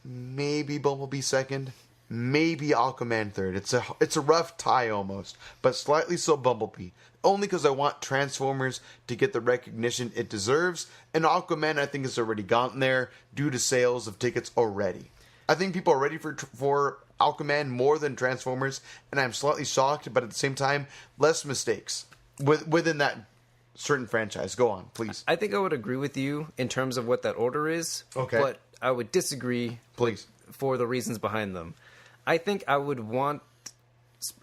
maybe Bumblebee second, maybe Aquaman third. It's a rough tie almost, but slightly so Bumblebee. Only because I want Transformers to get the recognition it deserves, and Aquaman I think has already gotten there due to sales of tickets already. I think people are ready for Aquaman more than Transformers, and I'm slightly shocked, but at the same time, less mistakes within that certain franchise. Go on, please. I think I would agree with you in terms of what that order is, okay, but I would disagree please for the reasons behind them. I think I would want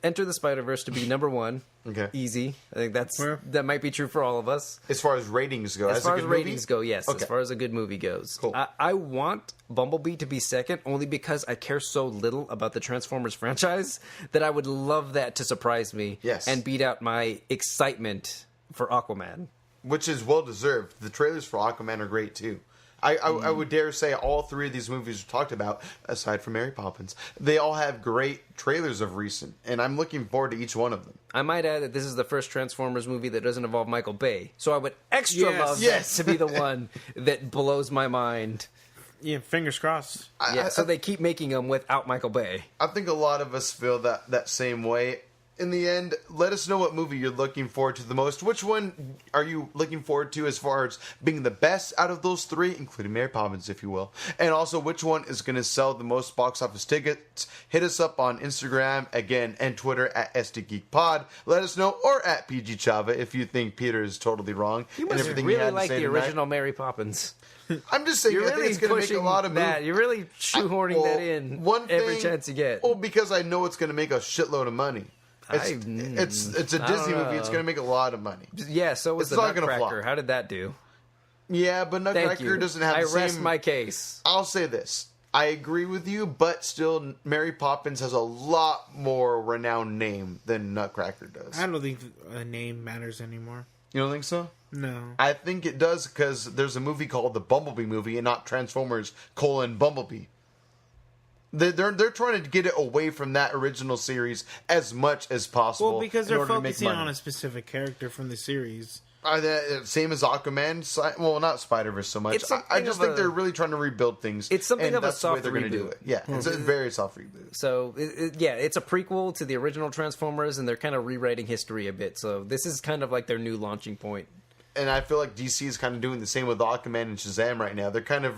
Enter the Spider-Verse to be number 1. Okay. Easy. I think that might be true for all of us. As far as ratings go. As far as ratings go, yes. Okay. As far as a good movie goes. Cool. I want Bumblebee to be second only because I care so little about the Transformers franchise that I would love that to surprise me. Yes. And beat out my excitement for Aquaman. Which is well deserved. The trailers for Aquaman are great too. I would dare say all 3 of these movies we talked about, aside from Mary Poppins, they all have great trailers of recent, and I'm looking forward to each one of them. I might add that this is the first Transformers movie that doesn't involve Michael Bay, so I would love that to be the one that blows my mind. Yeah, fingers crossed. So they keep making them without Michael Bay. I think a lot of us feel that same way. In the end, let us know what movie you're looking forward to the most. Which one are you looking forward to as far as being the best out of those 3, including Mary Poppins, if you will. And also, which one is going to sell the most box office tickets? Hit us up on Instagram, again, and Twitter at STGeekPod. Let us know, or at PG Chava if you think Peter is totally wrong. You must really like the original Mary Poppins. I'm just saying, I think it's going to make a lot of that. You're really shoehorning that in every chance you get. Well, because I know it's going to make a shitload of money. It's a Disney movie. It's going to make a lot of money. Yeah, so was the Nutcracker. How did that do? Yeah, but Nutcracker doesn't have the same... I rest my case. I'll say this. I agree with you, but still, Mary Poppins has a lot more renowned name than Nutcracker does. I don't think a name matters anymore. You don't think so? No. I think it does because there's a movie called the Bumblebee movie and not Transformers: Bumblebee. They're trying to get it away from that original series as much as possible. Well, because they're focusing on a specific character from the series. Same as Aquaman. Well, not Spider-Verse so much. I just think they're really trying to rebuild things. It's something of a soft they're going to do it. Yeah, it's a very soft reboot. So, it's a prequel to the original Transformers, and they're kind of rewriting history a bit. So this is kind of like their new launching point. And I feel like DC is kind of doing the same with Aquaman and Shazam right now. They're kind of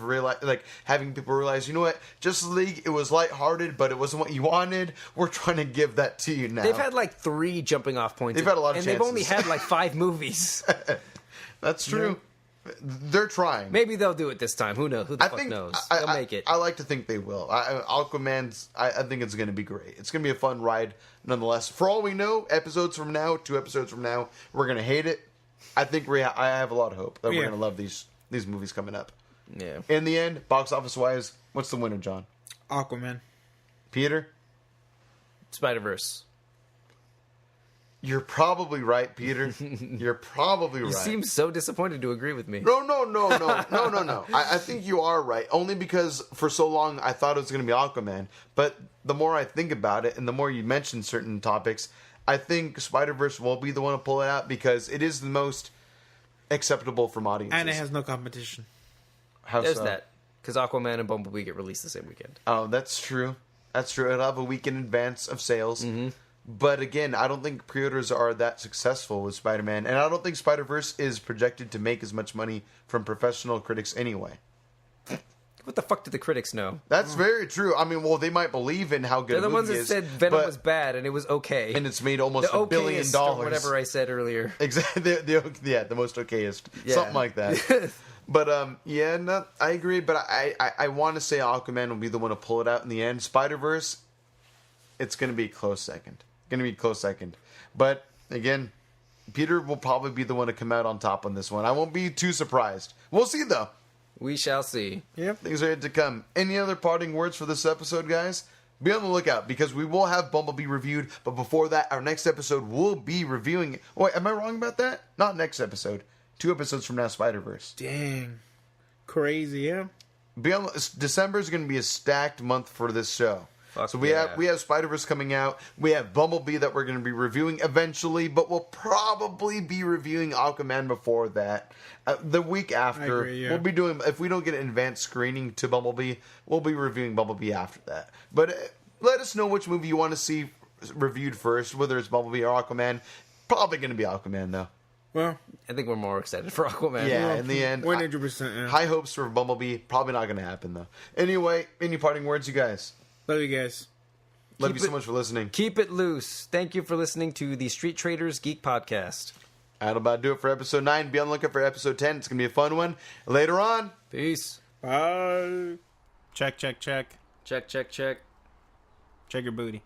having people realize, you know what, Justice League, it was lighthearted, but it wasn't what you wanted. We're trying to give that to you now. They've had like 3 jumping off points. They've had a lot of chances. And they've only had like 5 movies. That's true. Yeah. They're trying. Maybe they'll do it this time. Who knows? Who the fuck knows? They'll make it. I like to think they will. Aquaman's, I think it's going to be great. It's going to be a fun ride nonetheless. For all we know, 2 episodes from now, we're going to hate it. I think I have a lot of hope that we're going to love these movies coming up. Yeah. In the end, box office wise, what's the winner, John? Aquaman. Peter? Spider-Verse. You're probably right, Peter. You're probably right. You seem so disappointed to agree with me. No. I think you are right. Only because for so long I thought it was going to be Aquaman. But the more I think about it and the more you mention certain topics, I think Spider-Verse will be the one to pull it out because it is the most acceptable from audiences. And it has no competition. How There's so? that. Because Aquaman and Bumblebee get released the same weekend. Oh, that's true. It'll have a week in advance of sales. Mm-hmm. But again, I don't think pre-orders are that successful with Spider-Man. And I don't think Spider-Verse is projected to make as much money from professional critics anyway. What the fuck did the critics know? That's very true. I mean, well, they might believe in how good They're the ones that is, said Venom was bad and it was okay. And it's made almost $1 billion. Or whatever I said earlier. Exactly. The most okayest. Yeah. Something like that. But, I agree. But I want to say Aquaman will be the one to pull it out in the end. Spider-Verse, it's going to be a close second. But, again, Peter will probably be the one to come out on top on this one. I won't be too surprised. We'll see, though. We shall see. Yep. Things are yet to come. Any other parting words for this episode, guys? Be on the lookout because we will have Bumblebee reviewed. But before that, our next episode will be reviewing... Wait, am I wrong about that? Not next episode. 2 episodes from now, Spider-Verse. Dang. Crazy, yeah. December is going to be a stacked month for this show. Fuck so we have Spider-Verse coming out. We have Bumblebee that we're going to be reviewing eventually, but we'll probably be reviewing Aquaman before that. The week after, we'll be doing, if we don't get an advanced screening to Bumblebee, we'll be reviewing Bumblebee after that. But let us know which movie you want to see reviewed first, whether it's Bumblebee or Aquaman. Probably going to be Aquaman, though. Well, I think we're more excited for Aquaman. Yeah, in the end. 100%. Yeah. High hopes for Bumblebee. Probably not going to happen, though. Anyway, any parting words, you guys? Love you guys. Love you so much for listening. Keep it loose. Thank you for listening to the Street Traders Geek Podcast. That'll about do it for episode 9. Be on the lookout for episode 10. It's going to be a fun one. Later on. Peace. Bye. Check. Check. Check your booty.